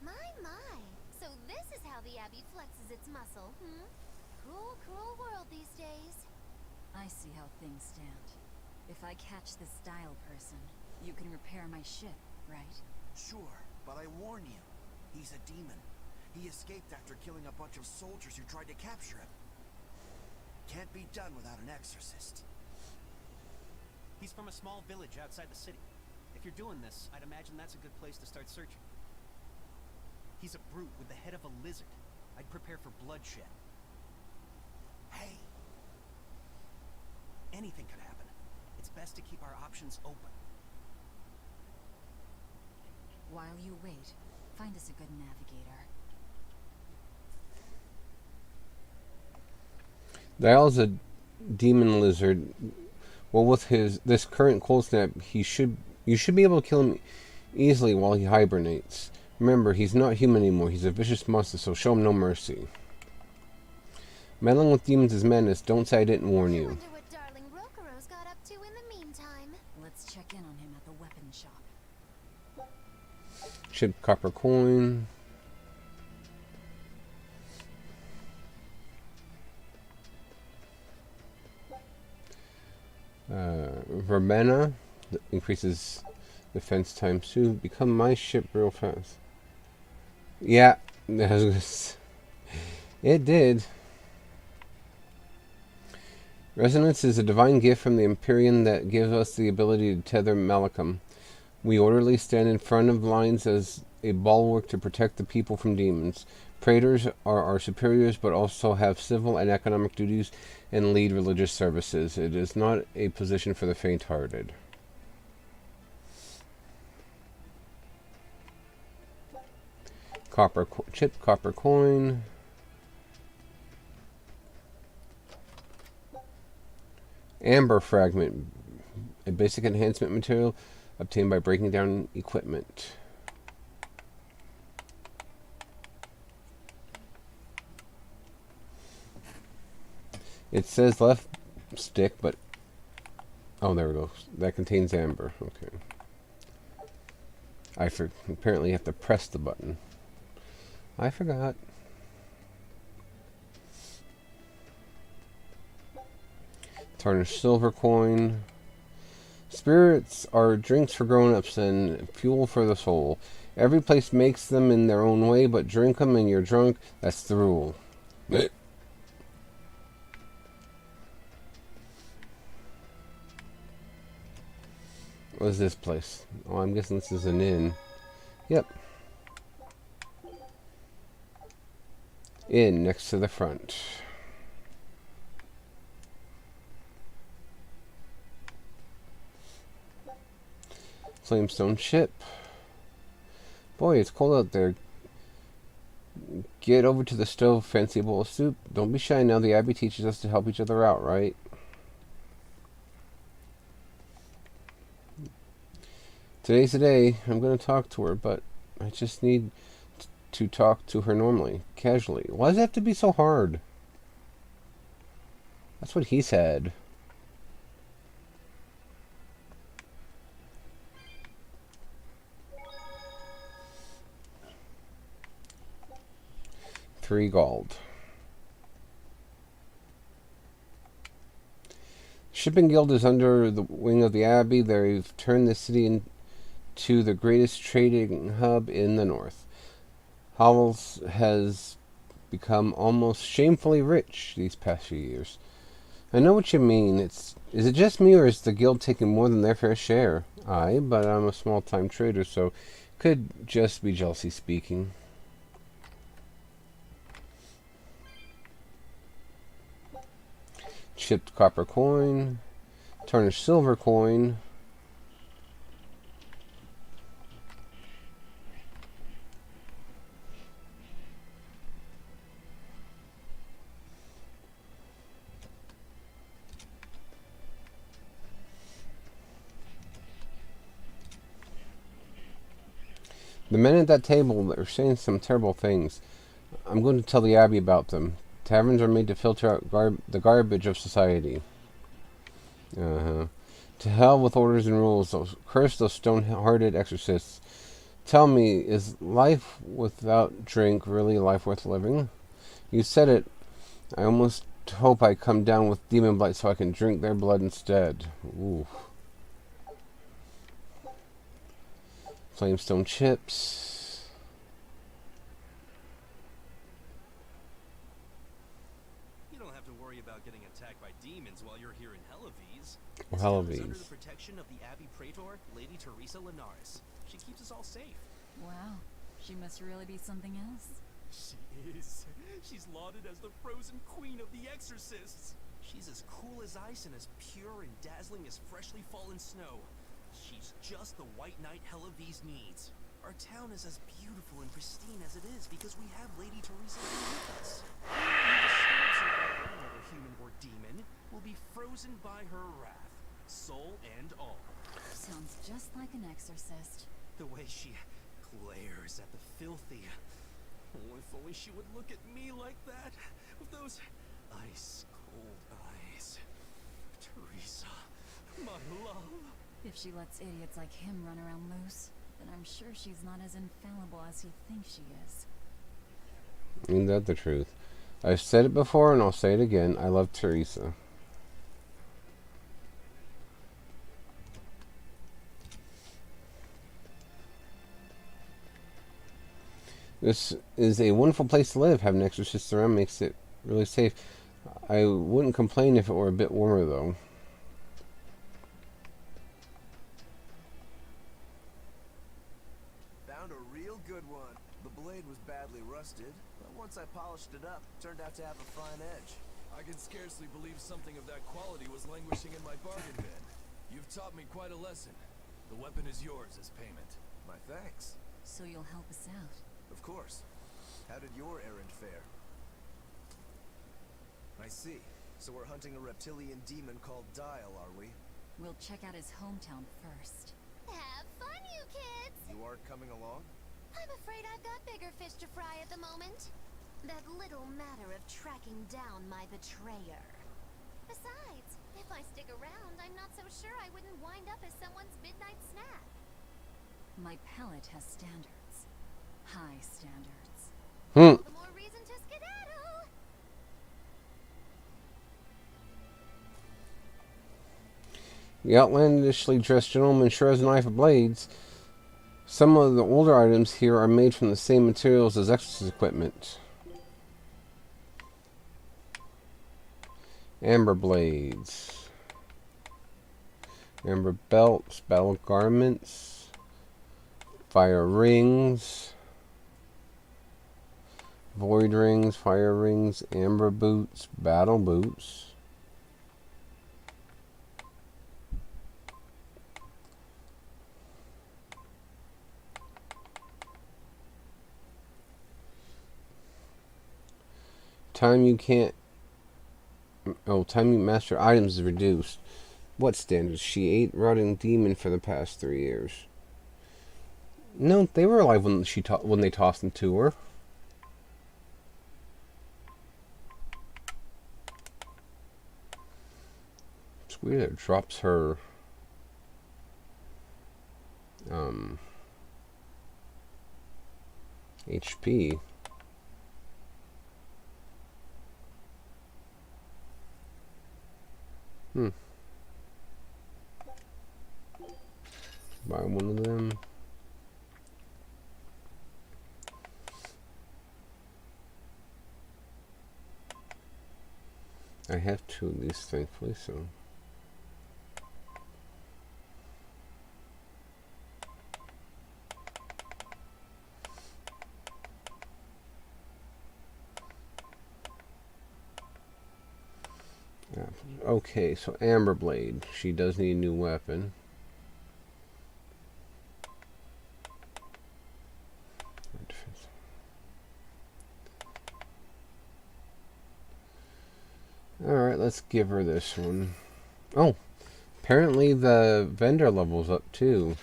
My. So this is how the Abbey flexes its muscle, hmm? Cruel world these days. I see how things stand. If I catch this Dial person, you can repair my ship, right? Sure, but I warn you, he's a demon. He escaped after killing a bunch of soldiers who tried to capture him. Can't be done without an exorcist. He's from a small village outside the city. If you're doing this, I'd imagine that's a good place to start searching. He's a brute with the head of a lizard. I'd prepare for bloodshed. Hey, Anything could happen. It's best to keep our options open. While you wait, find us a good navigator. Dial's a demon lizard. Well, with this current cold snap, you should be able to kill him easily while he hibernates. Remember, he's not human anymore. He's a vicious monster, so show him no mercy. Meddling with demons is madness. Don't say I didn't warn I you. wonder what darling Rokuro's got up to in the meantime. Let's check in on him at the weapon shop. Chipped copper coin. Verbena increases defense times 2. Become my ship real fast. Yeah, it did. Resonance is a divine gift from the Empyrean that gives us the ability to tether Malachim. We orderly stand in front of lines as a bulwark to protect the people from demons. Praetors are our superiors, but also have civil and economic duties and lead religious services. It is not a position for the faint-hearted. Chipped copper coin. Amber fragment, a basic enhancement material obtained by breaking down equipment. It says left stick, but oh, there we go. That contains amber. Okay. Apparently you have to press the button. I forgot. Tarnished silver coin. Spirits are drinks for grown-ups and fuel for the soul. Every place makes them in their own way, but drink them and you're drunk. That's the rule. What is this place? Oh, I'm guessing this is an inn. Yep. Inn next to the front. Flamestone ship. Boy, it's cold out there. Get over to the stove, fancy a bowl of soup. Don't be shy now. The Abbey teaches us to help each other out, right? Today's the day. I'm going to talk to her, but I just need to talk to her normally, casually. Why does it have to be so hard? That's what he said. $3 gold. Shipping Guild is under the wing of the Abbey. They've turned the city into the greatest trading hub in the north. Howells has become almost shamefully rich these past few years. I know what you mean. Is it just me, or is the guild taking more than their fair share? Aye, but I'm a small-time trader, so could just be jealousy speaking. Chipped copper coin. Tarnished silver coin. The men at that table are saying some terrible things. I'm going to tell the Abbey about them. Taverns are made to filter out the garbage of society. To hell with orders and rules. Curse those stone-hearted exorcists. Tell me, is life without drink really life worth living? You said it. I almost hope I come down with demon blight so I can drink their blood instead. Ooh. Flamestone chips. You don't have to worry about getting attacked by demons while you're here in Hellawes. Or This town is under Hellawes. the protection of the Abbey Praetor, Lady Teresa Linares. She keeps us all safe. Wow, she must really be something else. She is. She's lauded as the frozen queen of the exorcists. She's as cool as ice and as pure and dazzling as freshly fallen snow. She's just the white knight Hellawes needs. Our town is as beautiful and pristine as it is because we have Lady Teresa here with us. Anyone who disturbs her or any other human or demon will be frozen by her wrath, soul and all. Sounds just like an exorcist. The way she glares at the filthy. Oh, if only she would look at me like that, with those ice-cold eyes. Teresa, my love. If she lets idiots like him run around loose, then I'm sure she's not as infallible as he thinks she is. Ain't that the truth? I've said it before and I'll say it again. I love Teresa. This is a wonderful place to live. Having exorcists around makes it really safe. I wouldn't complain if it were a bit warmer, though. Found a real good one. The blade was badly rusted, but once I polished it up, it turned out to have a fine edge. I can scarcely believe something of that quality was languishing in my bargain bin. You've taught me quite a lesson. The weapon is yours as payment. My thanks. So you'll help us out. Of course. How did your errand fare? I see. So we're hunting a reptilian demon called Dial, are we? We'll check out his hometown first. Have fun, you kids! You aren't coming along? I'm afraid I've got bigger fish to fry at the moment. That little matter of tracking down my betrayer. Besides, if I stick around, I'm not so sure I wouldn't wind up as someone's midnight snack. My palate has standards. High standards. All the more reason to skedaddle! The outlandishly dressed gentleman sure has a knife of blades. Some of the older items here are made from the same materials as exorcist equipment. Amber blades. Amber belts, battle garments, fire rings, void rings, fire rings, amber boots, battle boots. Time you master items is reduced. What standards? She ate rotting demon for the past 3 years. No, they were alive when they tossed them to her. It's weird that it drops her HP. Buy one of them. I have 2 of these, thankfully, so. Okay, so Amber Blade. She does need a new weapon. Alright, let's give her this one. Oh, apparently the vendor level's up too.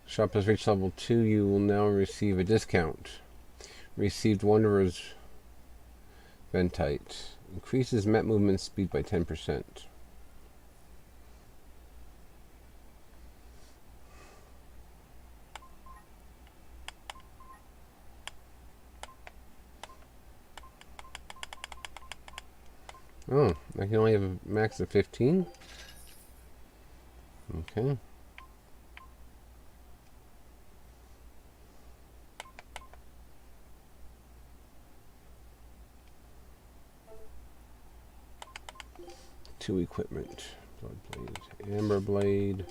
Shop has reached level 2. You will now receive a discount. Received Wanderer's Ventite. Increases map movement speed by 10%. Oh, I can only have a max of 15? Okay. Two equipment. Blood Blade. Amber Blade.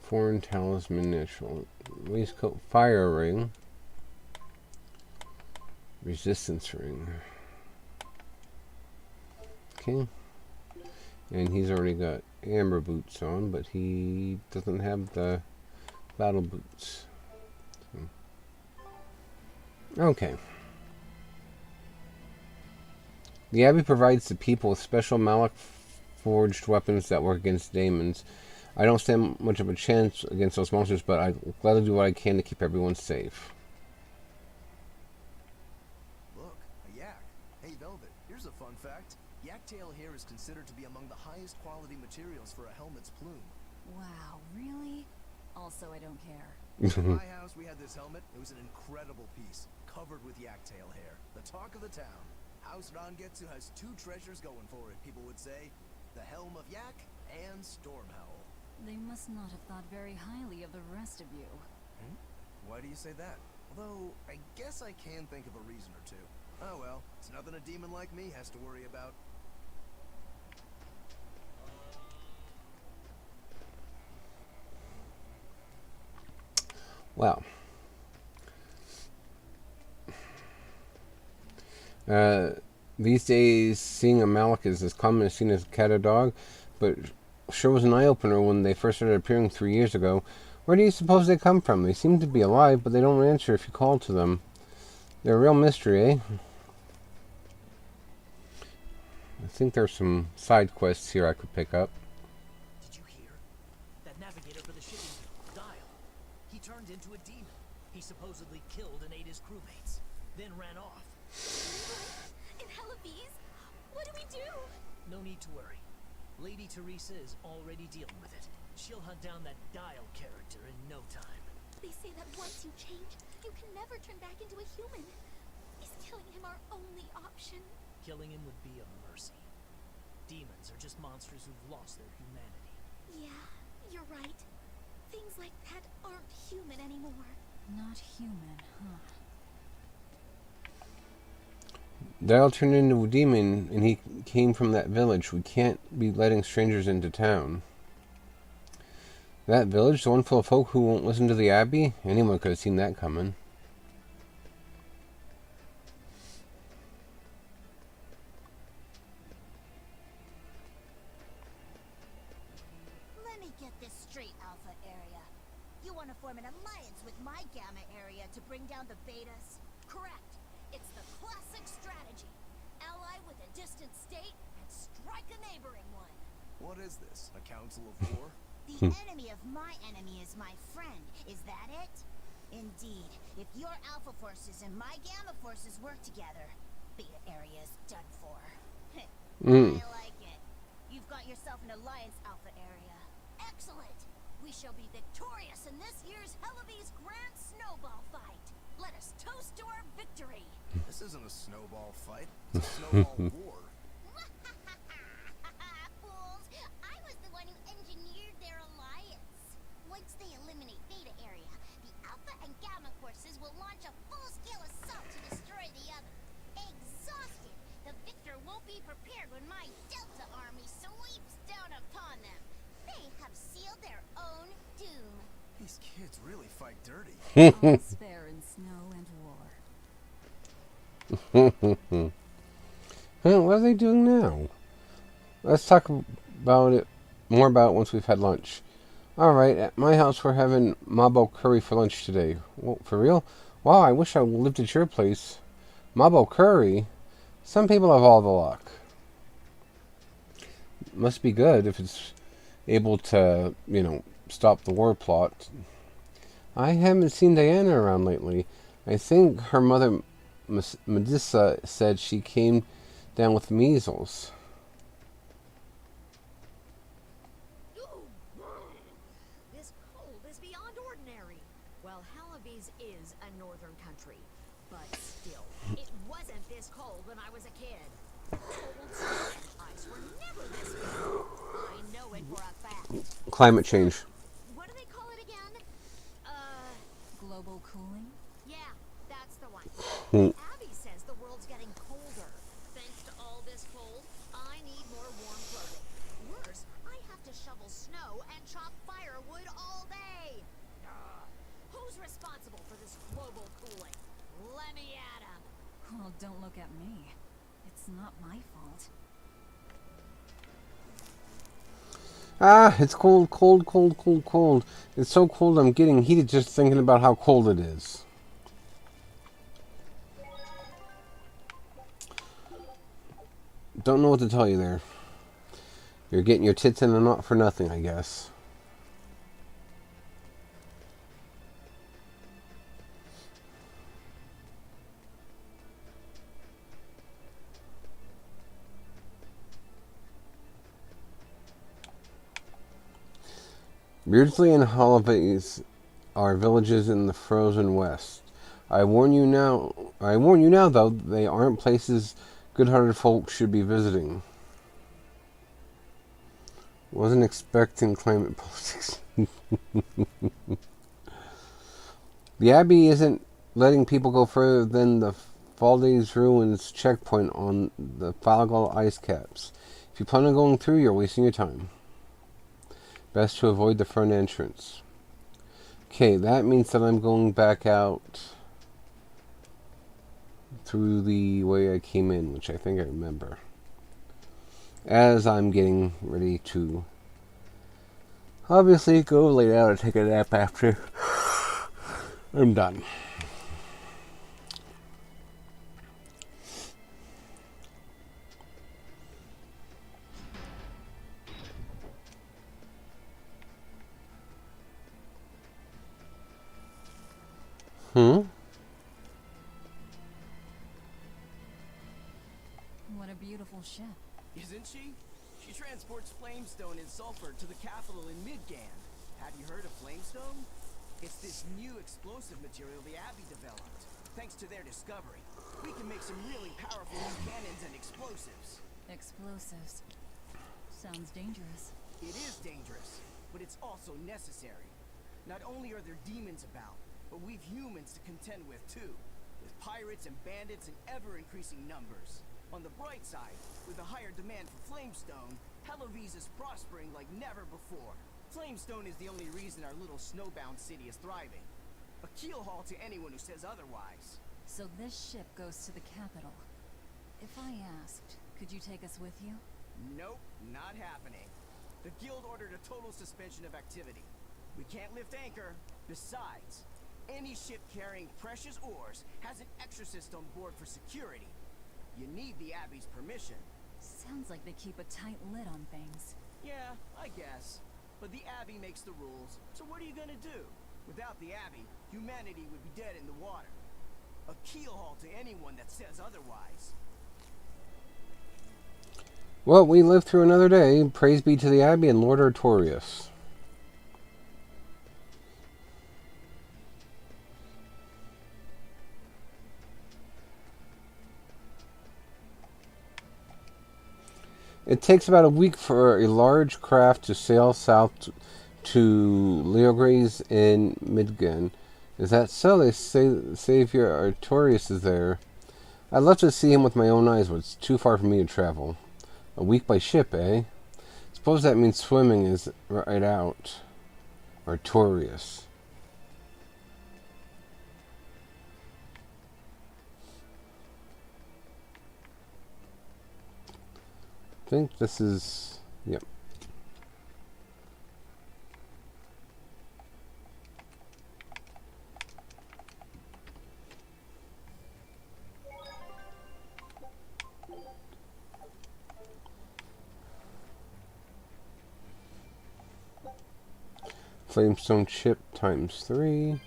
Foreign Talisman Natural. Waistcoat Fire Ring. Resistance Ring. Okay. And he's already got amber boots on, but he doesn't have the battle boots. Okay. The Abbey provides the people with special Malak forged weapons that work against demons. I don't stand much of a chance against those monsters, but I gladly do what I can to keep everyone safe. Look, a yak. Hey, Velvet, here's a fun fact. Yak tail hair is considered to be among the highest quality materials for a helmet's plume. Wow, really? Also, I don't care. In my house, we had this helmet. It was an incredible piece, covered with yak tail hair. The talk of the town. House Rangetsu has two treasures going for it, people would say. The Helm of Yak and Stormhowl. They must not have thought very highly of the rest of you. Why do you say that? Although, I guess I can think of a reason or two. Oh well, it's nothing a demon like me has to worry about. Wow. These days, seeing a Malak is as common as seeing a cat or dog, but sure was an eye-opener when they first started appearing 3 years ago. Where do you suppose they come from? They seem to be alive, but they don't answer if you call to them. They're a real mystery, eh? I think there's some side quests here I could pick up. Did you hear? That navigator for the shipping Dial. He turned into a demon. He supposedly killed and ate his crewmates, then ran off. In Hellabese? What do we do? No need to worry. Lady Teresa is already dealing with it. She'll hunt down that Dial character in no time. They say that once you change, you can never turn back into a human. Is killing him our only option? Killing him would be a mercy. Demons are just monsters who've lost their humanity. Yeah, you're right. Things like that aren't human anymore. Not human, huh? Dial turned into a demon, and he came from that village. We can't be letting strangers into town. That village, the one full of folk who won't listen to the Abbey? Anyone could have seen that coming. Let me get this straight, Alpha Area. You want to form an alliance with my Gamma Area to bring down the Betas? Correct. It's the classic strategy. Ally with a distant state and strike a neighboring one. What is this? A council of war? The enemy of my enemy is my friend. Is that it? Indeed. If your Alpha forces and my Gamma forces work together, Beta Area is done for. I like it. You've got yourself an alliance, Alpha Area. Excellent. We shall be victorious in this year's Hellabese Grand Snowball Fight. Let us toast to our victory. This isn't a snowball fight. It's a snowball war. Fools! I was the one who engineered their alliance. Once they eliminate Beta Area, the Alpha and Gamma forces will launch a full-scale assault to destroy the other. Exhausted, the victor won't be prepared when my Delta army sweeps fight dirty. All is fair in snow and war. Huh, what are they doing now? Let's talk about it more about it once we've had lunch. Alright, at my house we're having Mabo curry for lunch today. Well, for real? Wow, I wish I lived at your place. Mabo curry? Some people have all the luck. Must be good if it's able to, stop the war plot. I haven't seen Diana around lately. I think her mother, Medusa, said she came down with measles. This cold is beyond ordinary. Well, Halavis is a northern country, but still, it wasn't this cold when I was a kid. Cold snow and ice were never this big. I know it for a fact. Climate change. What do they call it again? Global cooling? Yeah, that's the one. Hmm. Abby says the world's getting colder. Thanks to all this cold, I need more warm clothing. Worse, I have to shovel snow and chop firewood all day. Who's responsible for this global cooling? Let me at him. Oh, don't look at me. It's not my fault. Ah, it's cold, cold, cold, cold, cold. It's so cold I'm getting heated just thinking about how cold it is. Don't know what to tell you there. You're getting your tits in a knot for nothing, I guess. Beardsley and Halavis are villages in the frozen west. I warn you now, though, they aren't places good-hearted folk should be visiting. Wasn't expecting climate politics. The Abbey isn't letting people go further than the Valdes Ruins checkpoint on the Falgal ice caps. If you plan on going through, you're wasting your time. Best to avoid the front entrance. Okay, that means that I'm going back out through the way I came in, which I think I remember. As I'm getting ready to obviously go lay down and take a nap after I'm done. What a beautiful ship. Isn't she? She transports flamestone and sulfur to the capital in Midgand. Have you heard of flamestone? It's this new explosive material the Abbey developed. Thanks to their discovery, we can make some really powerful new cannons and explosives. Explosives. Sounds dangerous. It is dangerous, but it's also necessary. Not only are there demons about, but we've humans to contend with too, with pirates and bandits in ever-increasing numbers. On the bright side, with a higher demand for flamestone, Halavis is prospering like never before. Flamestone is the only reason our little snowbound city is thriving. A keelhaul to anyone who says otherwise. So this ship goes to the capital. If I asked, could you take us with you? Nope, not happening. The guild ordered a total suspension of activity. We can't lift anchor. Besides, any ship carrying precious ores has an exorcist on board for security. You need the Abbey's permission. Sounds like they keep a tight lid on things. Yeah, I guess. But the Abbey makes the rules, so what are you gonna do? Without the Abbey, humanity would be dead in the water. A keelhaul to anyone that says otherwise. Well, we lived through another day. Praise be to the Abbey and Lord Artorius. It takes about a week for a large craft to sail south to Leogres in Midgand. Is that so? They say Savior Artorius is there. I'd love to see him with my own eyes, but it's too far for me to travel. A week by ship, eh? Suppose that means swimming is right out. Artorius. think this is... Yep. Flamestone chip times 3.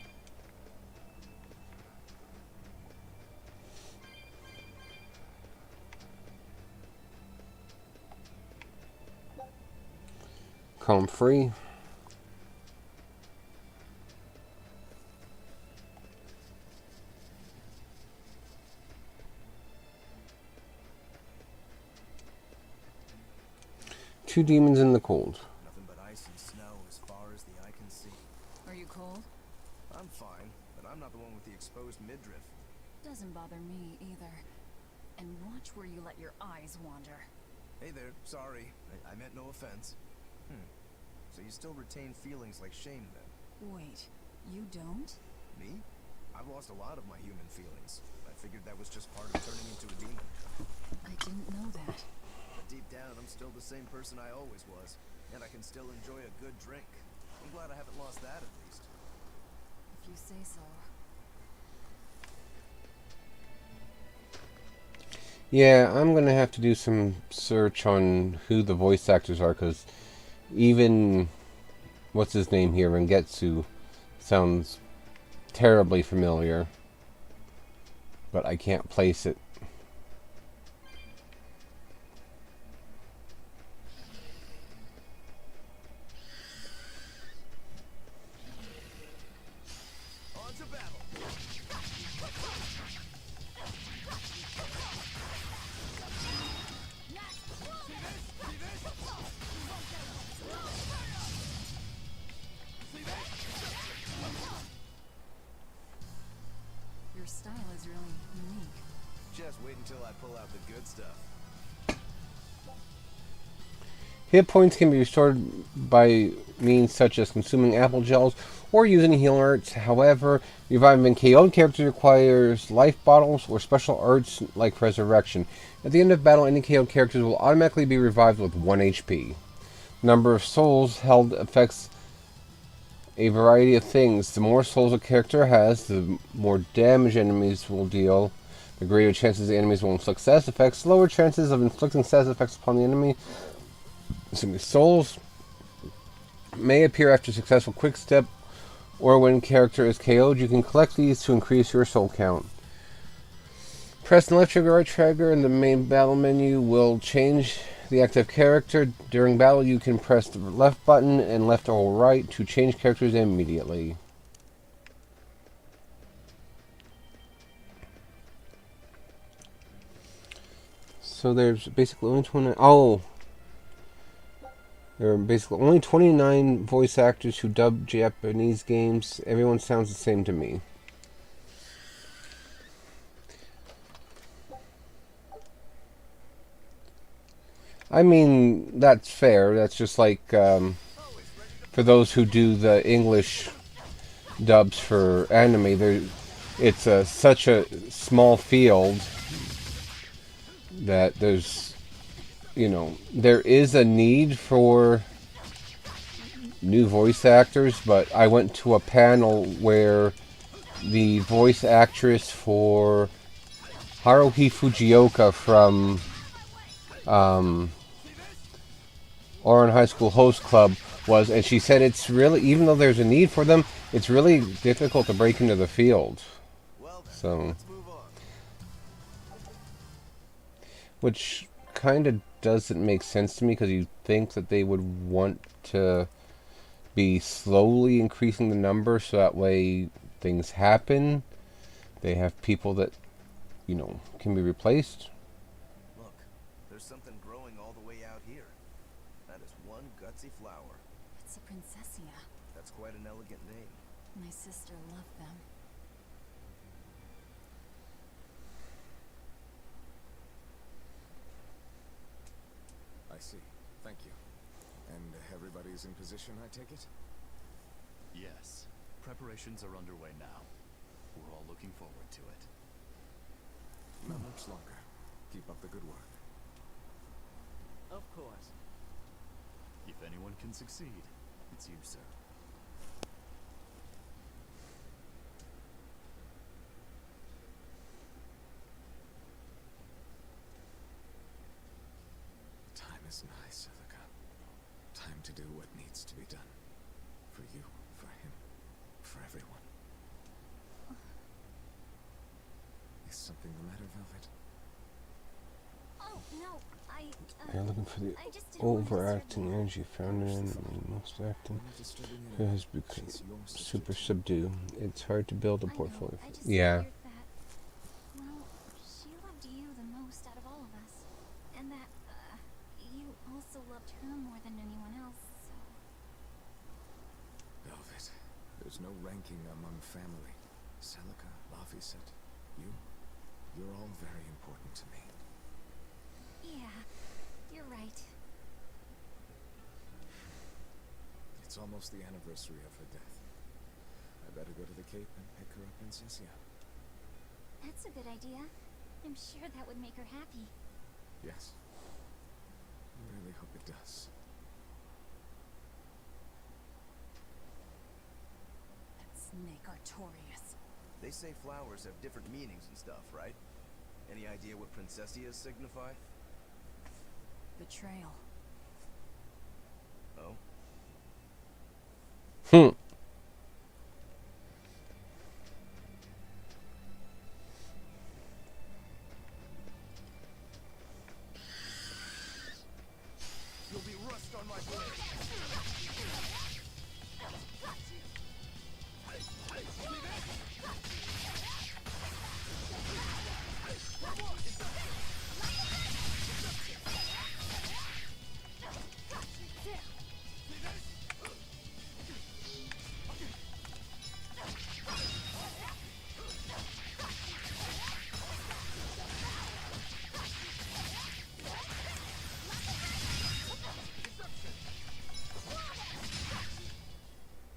Column free. Two demons in the cold. Nothing but ice and snow as far as the eye can see. Are you cold? I'm fine, but I'm not the one with the exposed midriff. Doesn't bother me either. And watch where you let your eyes wander. Hey there, sorry. I meant no offense. So you still retain feelings like shame then? Wait, you don't? Me? I've lost a lot of my human feelings. I figured that was just part of turning into a demon. I didn't know that. But deep down, I'm still the same person I always was. And I can still enjoy a good drink. I'm glad I haven't lost that at least. If you say so. Yeah, I'm gonna have to do some search on who the voice actors are, because even what's his name here, Rengetsu, sounds terribly familiar, but I can't place it. On to battle! Your style is really unique. Just wait until I pull out the good stuff. Hit points can be restored by means such as consuming apple gels or using healing arts. However, reviving KO'd characters requires life bottles or special arts like resurrection. At the end of battle, any KO'd characters will automatically be revived with 1 HP. Number of souls held affects a variety of things. The more souls a character has, the more damage enemies will deal. The greater chances the enemies will inflict status effects. Lower chances of inflicting status effects upon the enemy. Souls may appear after successful quick step or when character is KO'd. You can collect these to increase your soul count. Press the left trigger, right trigger, and the main battle menu will change the active character. During battle, you can press the left button and left or right to change characters immediately. So there's basically only 29. Oh! There are basically only 29 voice actors who dub Japanese games. Everyone sounds the same to me. I mean, that's fair. That's just like for those who do the English dubs for anime, it's such a small field that there's, there is a need for new voice actors, but I went to a panel where the voice actress for Haruhi Fujioka from Ouran High School Host Club was, and she said it's really, even though there's a need for them, it's really difficult to break into the field. So, which kind of doesn't make sense to me, because you think that they would want to be slowly increasing the number so that way things happen. They have people that, can be replaced. Look, there's something growing all the way out here. That is one gutsy flower. It's a princessia. That's quite an elegant name. My sister loved them. I see. Thank you. And everybody's in position, I take it? Yes. Preparations are underway now. We're all looking forward to it. Not much longer. Keep up the good work. Of course. If anyone can succeed, it's you, sir. Time is nigh, Celica. Time to do what needs to be done. For you, for him, for everyone. Is something the matter, Velvet? Oh, no, You're looking for the I just didn't want to overacting disturb energy found in most acting. It has become super subdued. It's hard to build a portfolio. I just Yeah. figured that, well, she loved you the most out of all of us. And that, you also loved her more than anyone else, so... Velvet, there's no ranking among family. Celica, Laphicet, you're all very important to me. Yeah, you're right. It's almost the anniversary of her death. I better go to the Cape and pick her up in Cecia. That's a good idea. I'm sure that would make her happy. Yes. I really hope it does. That snake Artorias. They say flowers have different meanings and stuff, right? Any idea what Princessias signify? Betrayal. Oh? You'll be rust on my blade.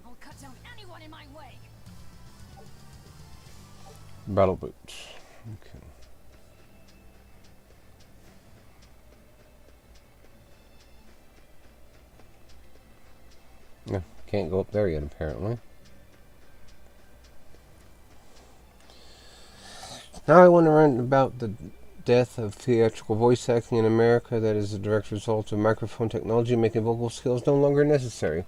I'll cut down anyone in my way. Battle boots. Okay. Yeah, can't go up there yet, apparently. Now I want to learn about the death of theatrical voice acting in America. That is a direct result of microphone technology making vocal skills no longer necessary.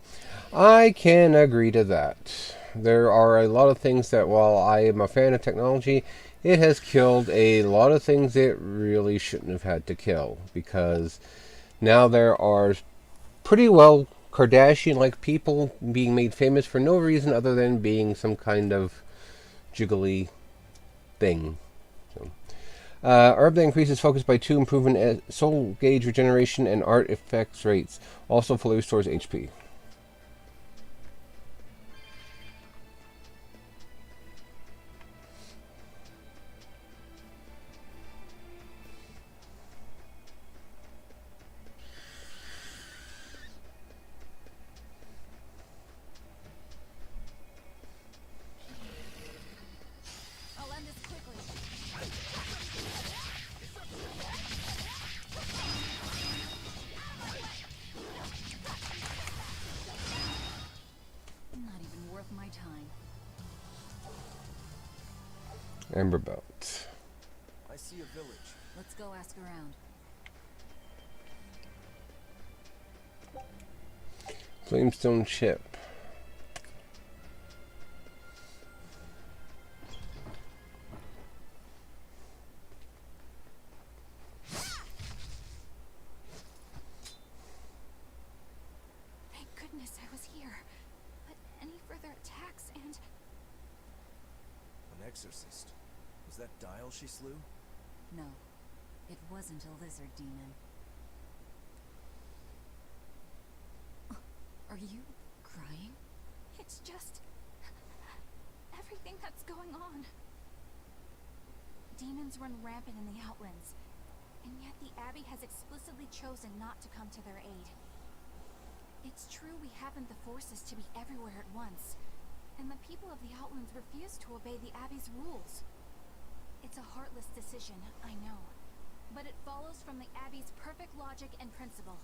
I can agree to that. There are a lot of things that, while I am a fan of technology, it has killed a lot of things it really shouldn't have had to kill. Because now there are pretty well Kardashian-like people being made famous for no reason other than being some kind of jiggly thing. So, herb that increases focus by 2, improving soul gauge regeneration and art effects rates. Also fully restores HP. I'll end this quickly. Not even worth my time. Amber belt. I see a village. Let's go ask around. Flamestone chip. Thank goodness I was here. But any further attacks and... An exorcist. Was that Dial she slew? No, it wasn't a lizard demon. Are you crying? It's just... everything that's going on. Demons run rampant in the Outlands, and yet the Abbey has explicitly chosen not to come to their aid. It's true we haven't the forces to be everywhere at once, and the people of the Outlands refuse to obey the Abbey's rules. It's a heartless decision, I know, but it follows from the Abbey's perfect logic and principle.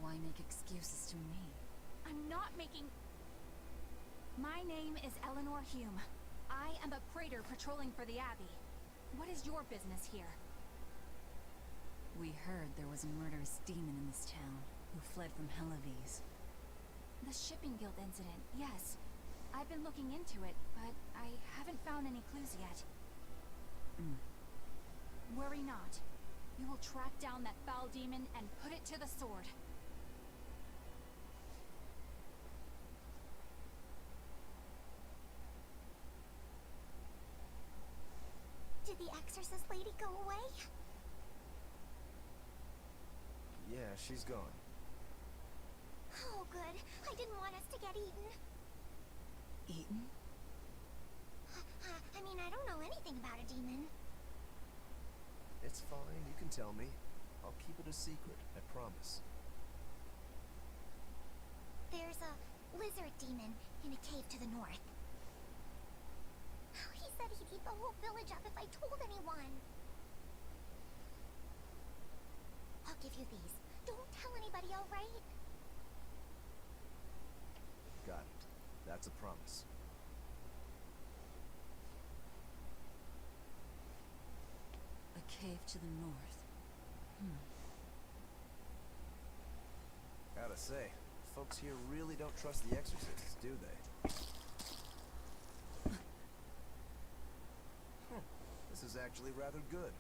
Why make excuses to me? I'm not making... My name is Eleanor Hume. I am a praetor patrolling for the Abbey. What is your business here? We heard there was a murderous demon in this town who fled from Helavis. The Shipping Guild incident, yes. I've been looking into it, but I haven't found any clues yet. Worry not. We will track down that foul demon and put it to the sword. Did the exorcist lady go away? Yeah, she's gone. Oh, good. I didn't want us to get eaten. Eaten? I mean, I don't know anything about a demon. It's fine, you can tell me. I'll keep it a secret, I promise. There's a lizard demon in a cave to the north. He said he'd eat the whole village up if I told anyone. I'll give you these. Don't tell anybody, all right? Got it. That's a promise. A cave to the north. Gotta say, folks here really don't trust the exorcists, do they? This is actually rather good.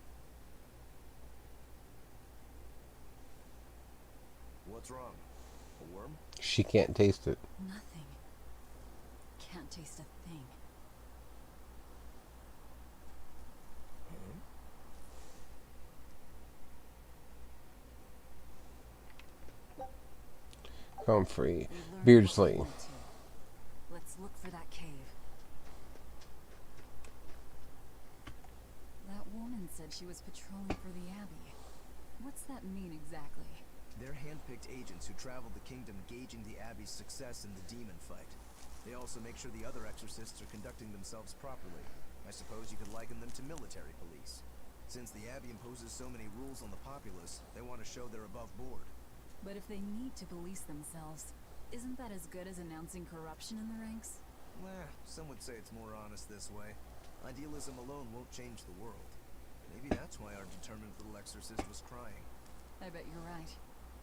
What's wrong? A worm? She can't taste it. Nothing. Can't taste a thing. Comfrey. We've learned Beardsley. what we want to. Let's look for that cave. That woman said she was patrolling for the Abbey. What's that mean exactly? They're hand-picked agents who travel the kingdom gauging the Abbey's success in the demon fight. They also make sure the other exorcists are conducting themselves properly. I suppose you could liken them to military police. Since the Abbey imposes so many rules on the populace, they want to show they're above board. But if they need to police themselves, isn't that as good as announcing corruption in the ranks? Some would say it's more honest this way. Idealism alone won't change the world. Maybe that's why our determined little exorcist was crying. I bet you're right.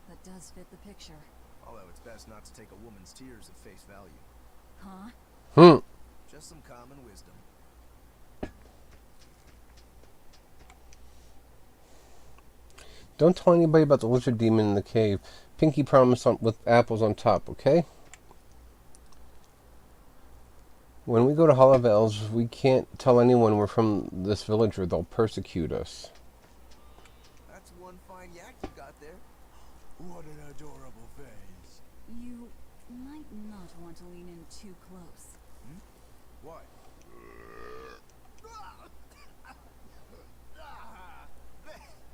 That does fit the picture. Although it's best not to take a woman's tears at face value. Huh? Just some common wisdom. Don't tell anybody about the lizard demon in the cave. Pinky promise with apples on top, okay? When we go to Hollowells, we can't tell anyone we're from this village or they'll persecute us. That's one fine yak you got there. What an adorable face. You might not want to lean in too close. Why?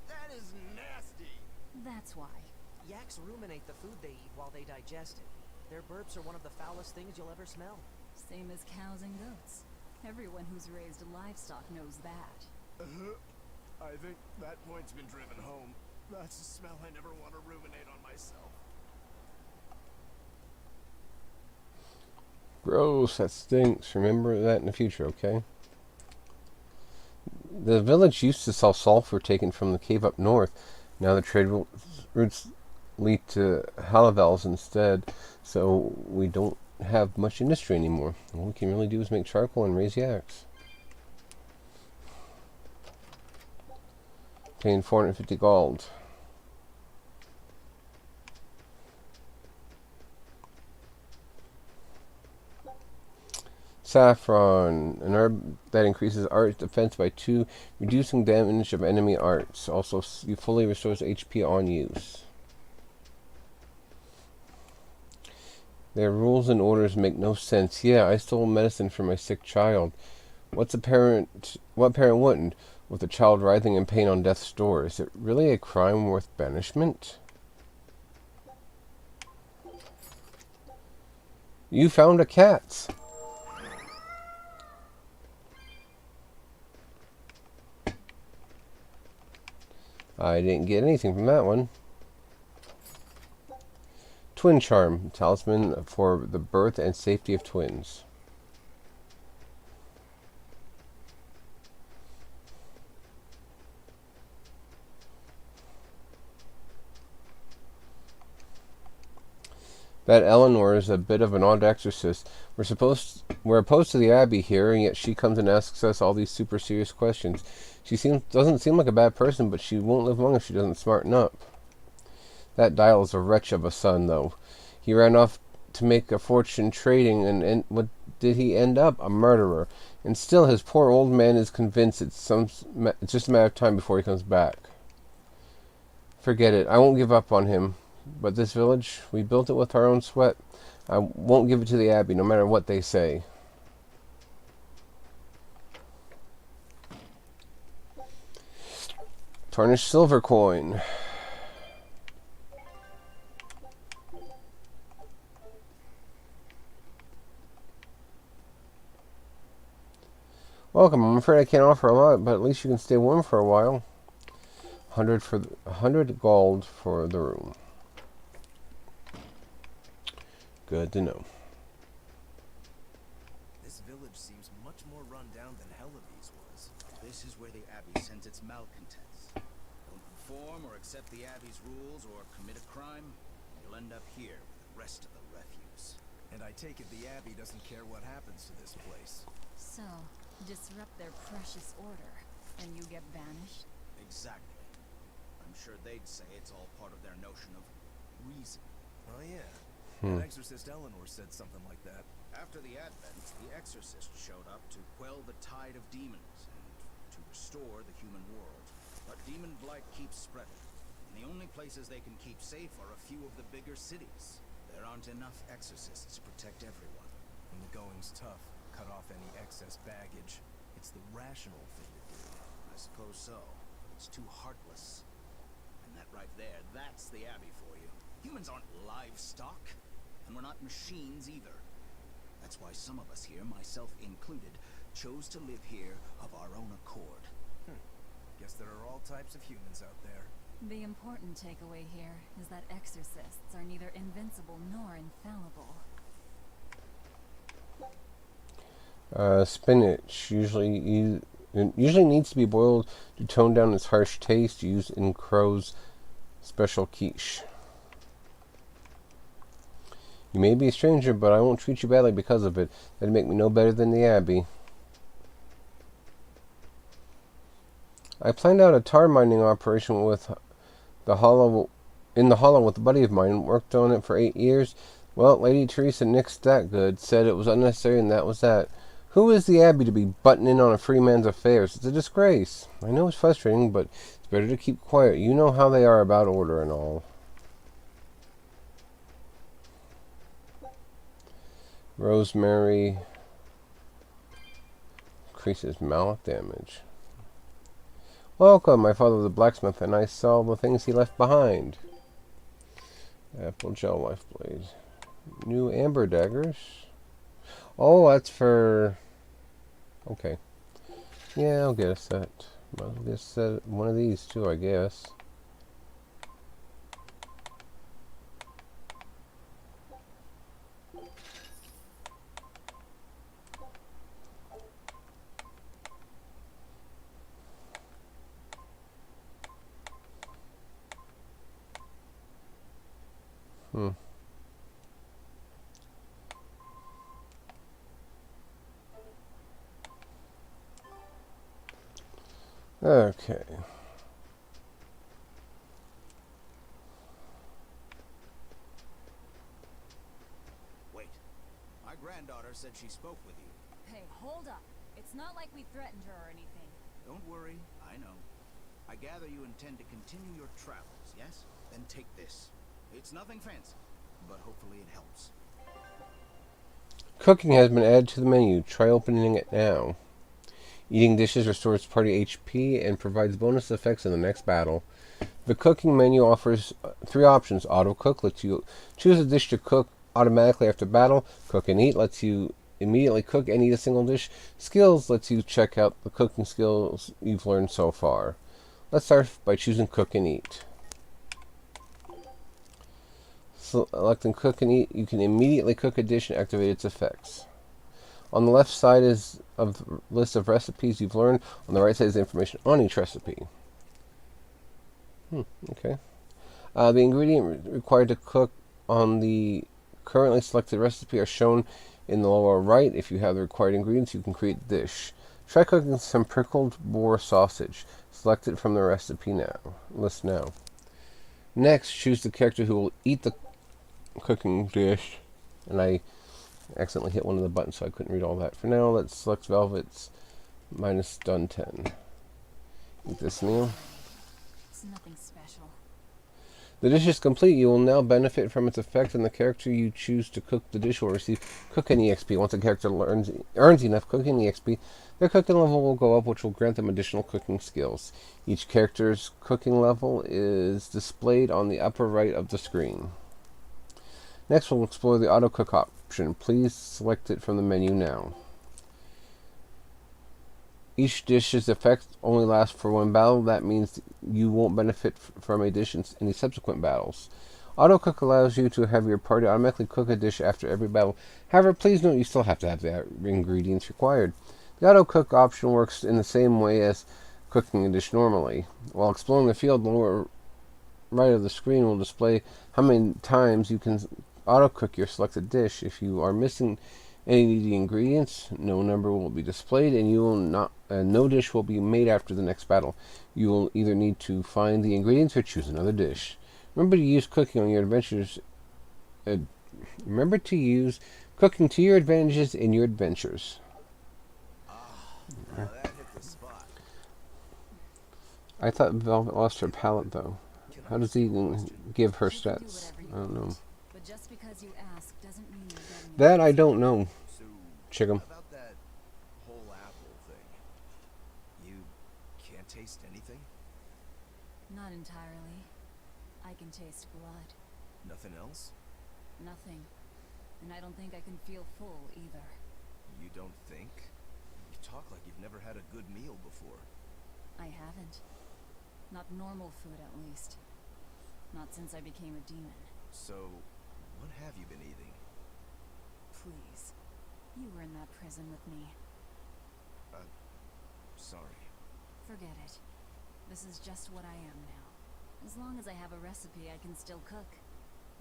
That is nasty. That's why. Yaks ruminate the food they eat while they digest it. Their burps are one of the foulest things you'll ever smell. Same as cows and goats. Everyone who's raised livestock knows that. I think that point's been driven home. That's a smell I never want to ruminate on myself. Gross, that stinks. Remember that in the future, okay? The village used to sell sulfur taken from the cave up north. Now the trade routes lead to Hollowells instead, so we don't have much industry anymore. All we can really do is make charcoal and raise yaks. Paying 450 gold. Saffron, an herb that increases art defense by 2, reducing damage of enemy arts. Also, fully restores HP on use. Their rules and orders make no sense. Yeah, I stole medicine for my sick child. What parent wouldn't, with a child writhing in pain on death's door? Is it really a crime worth banishment? You found a cat. I didn't get anything from that one. Twin Charm, talisman for the birth and safety of twins. That Eleanor is a bit of an odd exorcist. We're opposed to the Abbey here, and yet she comes and asks us all these super serious questions. She doesn't seem like a bad person, but she won't live long if she doesn't smarten up. That Dial is a wretch of a son, though. He ran off to make a fortune trading, and what did he end up? A murderer. And still, his poor old man is convinced it's just a matter of time before he comes back. Forget it. I won't give up on him. But this village, we built it with our own sweat. I won't give it to the Abbey, no matter what they say. Tarnished silver coin. Welcome. I'm afraid I can't offer a lot, but at least you can stay warm for a while. 100 gold for the room. Good to know. This village seems much more run down than Helavis was. This is where the Abbey sends its malcontents. Don't perform or accept the Abbey's rules or commit a crime, you'll end up here with the rest of the refuse. And I take it the Abbey doesn't care what happens to this place. So, disrupt their precious order, and you get banished? Exactly. I'm sure they'd say it's all part of their notion of reason. Oh yeah. That Exorcist Eleanor said something like that. After the Advent, the Exorcist showed up to quell the tide of demons and to restore the human world. But demon blight keeps spreading, and the only places they can keep safe are a few of the bigger cities. There aren't enough exorcists to protect everyone. When the going's tough, cut off any excess baggage. It's the rational thing to do. I suppose so, but it's too heartless. And that right there, that's the Abbey for you. Humans aren't livestock. And we're not machines either. That's why some of us here, myself included, chose to live here of our own accord. Guess there are all types of humans out there. The important takeaway here is that exorcists are neither invincible nor infallible. Spinach usually needs to be boiled to tone down its harsh taste, used in Crow's special quiche. You may be a stranger, but I won't treat you badly because of it. That'd make me no better than the Abbey. I planned out a tar mining operation with in the hollow with a buddy of mine. Worked on it for 8 years. Well, Lady Teresa nixed that good. Said it was unnecessary, and that was that. Who is the Abbey to be butting in on a free man's affairs? It's a disgrace. I know it's frustrating, but it's better to keep quiet. You know how they are about order and all. Rosemary increases mallet damage. Welcome, my father was a blacksmith, and I saw the things he left behind. Apple gel life blade. New amber daggers. Oh, that's for... Okay. Yeah, I'll get a set. Might as well get a set, one of these too, I guess. Okay. Wait. My granddaughter said she spoke with you. Hey, hold up. It's not like we threatened her or anything. Don't worry, I know. I gather you intend to continue your travels, yes? Then take this. It's nothing fancy, but hopefully it helps. Cooking has been added to the menu. Try opening it now. Eating dishes restores party HP and provides bonus effects in the next battle. The cooking menu offers 3 options. Auto cook lets you choose a dish to cook automatically after battle. Cook and eat lets you immediately cook and eat a single dish. Skills lets you check out the cooking skills you've learned so far. Let's start by choosing Cook and Eat. Selecting Cook and Eat, you can immediately cook a dish and activate its effects. On the left side is a list of recipes you've learned. On the right side is information on each recipe. Okay. The ingredient required to cook on the currently selected recipe are shown in the lower right. If you have the required ingredients, you can create the dish. Try cooking some pickled boar sausage. Select it from the recipe list now. Next, choose the character who will eat the cooking dish. And I accidentally hit one of the buttons, so I couldn't read all that. For now, let's select Velvet's minus done 10. Eat this meal. It's nothing special. The dish is complete. You will now benefit from its effect, and the character you choose to cook the dish will receive Cooking EXP. Once a character earns enough Cooking EXP, their cooking level will go up, which will grant them additional cooking skills. Each character's cooking level is displayed on the upper right of the screen. Next, we'll explore the auto cook option. Please select it from the menu now. Each dish's effect only lasts for one battle. That means you won't benefit from a dish in any subsequent battles. Auto cook allows you to have your party automatically cook a dish after every battle. However, please note you still have to have the ingredients required. The auto cook option works in the same way as cooking a dish normally. While exploring the field, the lower right of the screen will display how many times you can auto cook your selected dish. If you are missing any of the ingredients, no number will be displayed, and no dish will be made after the next battle. You will either need to find the ingredients or choose another dish. Remember to use cooking on your adventures. Remember to use cooking to your advantages in your adventures. That hit the spot. I thought Velvet lost her palette, though. How does he even give her stats? I don't know. But just because you ask doesn't mean you're getting That I don't know. Chick'em. About that whole apple thing. You can't taste anything? Not entirely. I can taste blood. Nothing else? Nothing. And I don't think I can feel full either. You don't think? You talk like you've never had a good meal before. I haven't. Not normal food, at least. Not since I became a demon. So, what have you been eating? Please. You were in that prison with me. Sorry. Forget it. This is just what I am now. As long as I have a recipe, I can still cook.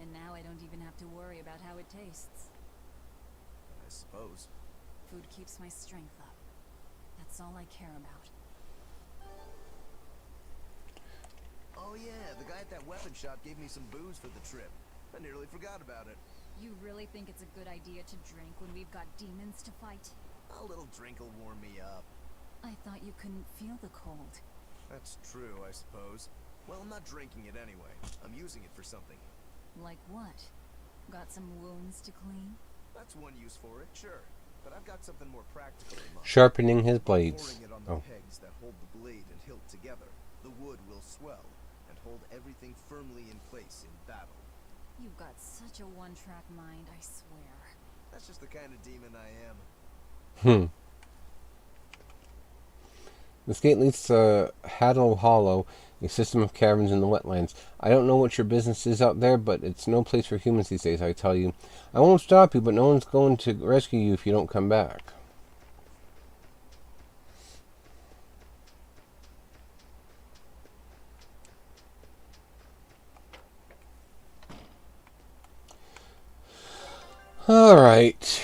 And now I don't even have to worry about how it tastes. I suppose. Food keeps my strength up. That's all I care about. Oh yeah, the guy at that weapon shop gave me some booze for the trip. I nearly forgot about it. You really think it's a good idea to drink when we've got demons to fight? A little drink will warm me up. I thought you couldn't feel the cold. That's true, I suppose. Well, I'm not drinking it anyway. I'm using it for something. Like what? Got some wounds to clean? That's one use for it, sure. But I've got something more practical in mind. Sharpening his blades. Pouring it on the pegs that hold the blade and hilt together, the wood will swell and hold everything firmly in place in battle. You've got such a one-track mind, I swear. That's just the kind of demon I am. This gate leads to Haddle Hollow, a system of caverns in the wetlands. I don't know what your business is out there, but it's no place for humans these days, I tell you. I won't stop you, but no one's going to rescue you if you don't come back. Alright.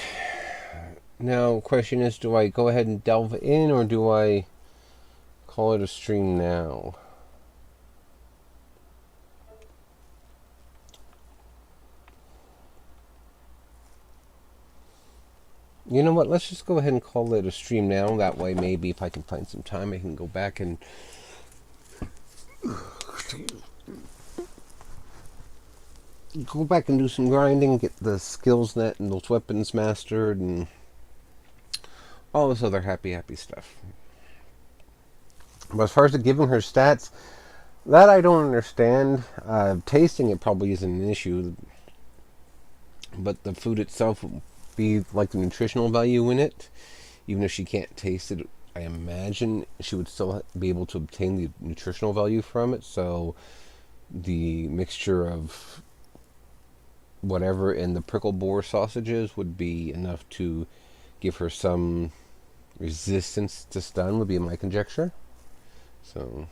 Now, question is, do I go ahead and delve in, or do I call it a stream now? You know what, let's just go ahead and call it a stream now. That way, maybe if I can find some time, I can go back and do some grinding, get the skills net and those weapons mastered, and all this other happy stuff. But as far as giving her stats, that I don't understand. Tasting it probably isn't an issue, but the food itself will be like the nutritional value in it. Even if she can't taste it, I imagine she would still be able to obtain the nutritional value from it, so the mixture of whatever in the prickle boar sausages would be enough to give her some resistance to stun, would be my conjecture. So,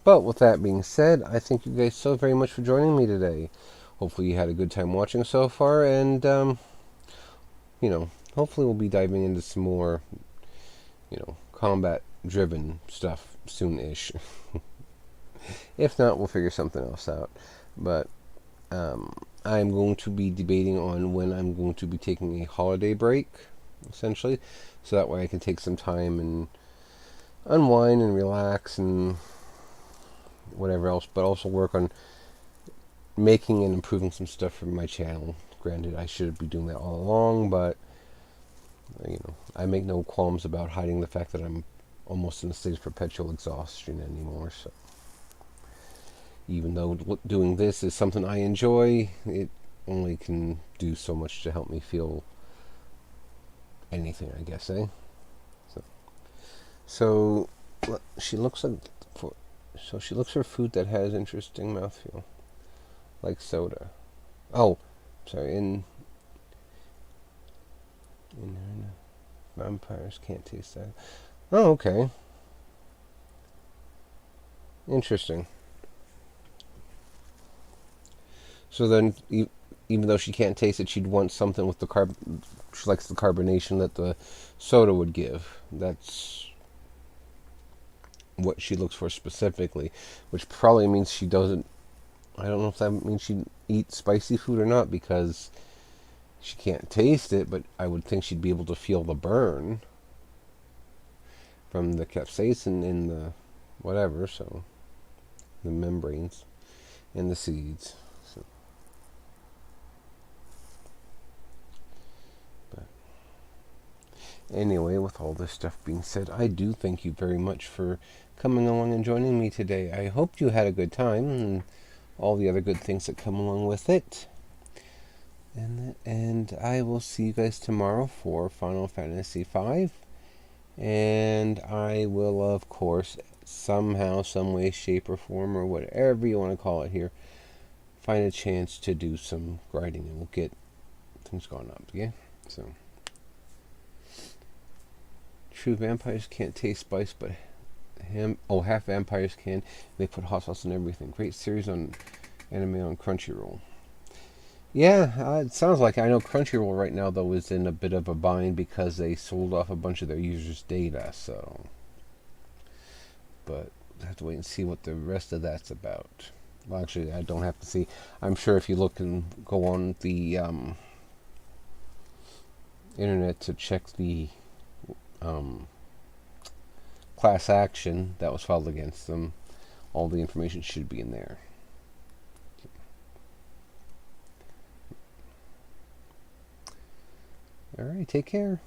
but with that being said, I thank you guys so very much for joining me today. Hopefully you had a good time watching so far, and you know, hopefully we'll be diving into some more, you know, combat driven stuff soon-ish. If not, we'll figure something else out. But I'm going to be debating on when I'm going to be taking a holiday break, essentially, so that way I can take some time and unwind and relax and whatever else, but also work on making and improving some stuff for my channel. Granted, I should be doing that all along, but you know, I make no qualms about hiding the fact that I'm almost in a state of perpetual exhaustion anymore. So, even though doing this is something I enjoy, it only can do so much to help me feel anything, I guess, eh? So she looks for food that has interesting mouthfeel, like soda. Oh, sorry. Vampires can't taste that. Oh, okay. Interesting. So then, even though she can't taste it, she'd want something with the she likes the carbonation that the soda would give. That's what she looks for specifically, which probably means she doesn't. I don't know if that means she eats spicy food or not, because she can't taste it, but I would think she'd be able to feel the burn from the capsaicin in the whatever, so the membranes and the seeds. So, but anyway, with all this stuff being said, I do thank you very much for coming along and joining me today. I hope you had a good time and all the other good things that come along with it. And I will see you guys tomorrow for Final Fantasy V. And I will, of course, somehow, some way, shape, or form, or whatever you want to call it here, find a chance to do some grinding, and we'll get things going up, yeah? So, true vampires can't taste spice, but half vampires can. They put hot sauce on everything. Great series on anime on Crunchyroll. Yeah, it sounds like it. I know Crunchyroll right now, though, is in a bit of a bind because they sold off a bunch of their users' data, so. But I have to wait and see what the rest of that's about. Well, actually, I don't have to see. I'm sure if you look and go on the internet to check the class action that was filed against them, all the information should be in there. Alright, take care.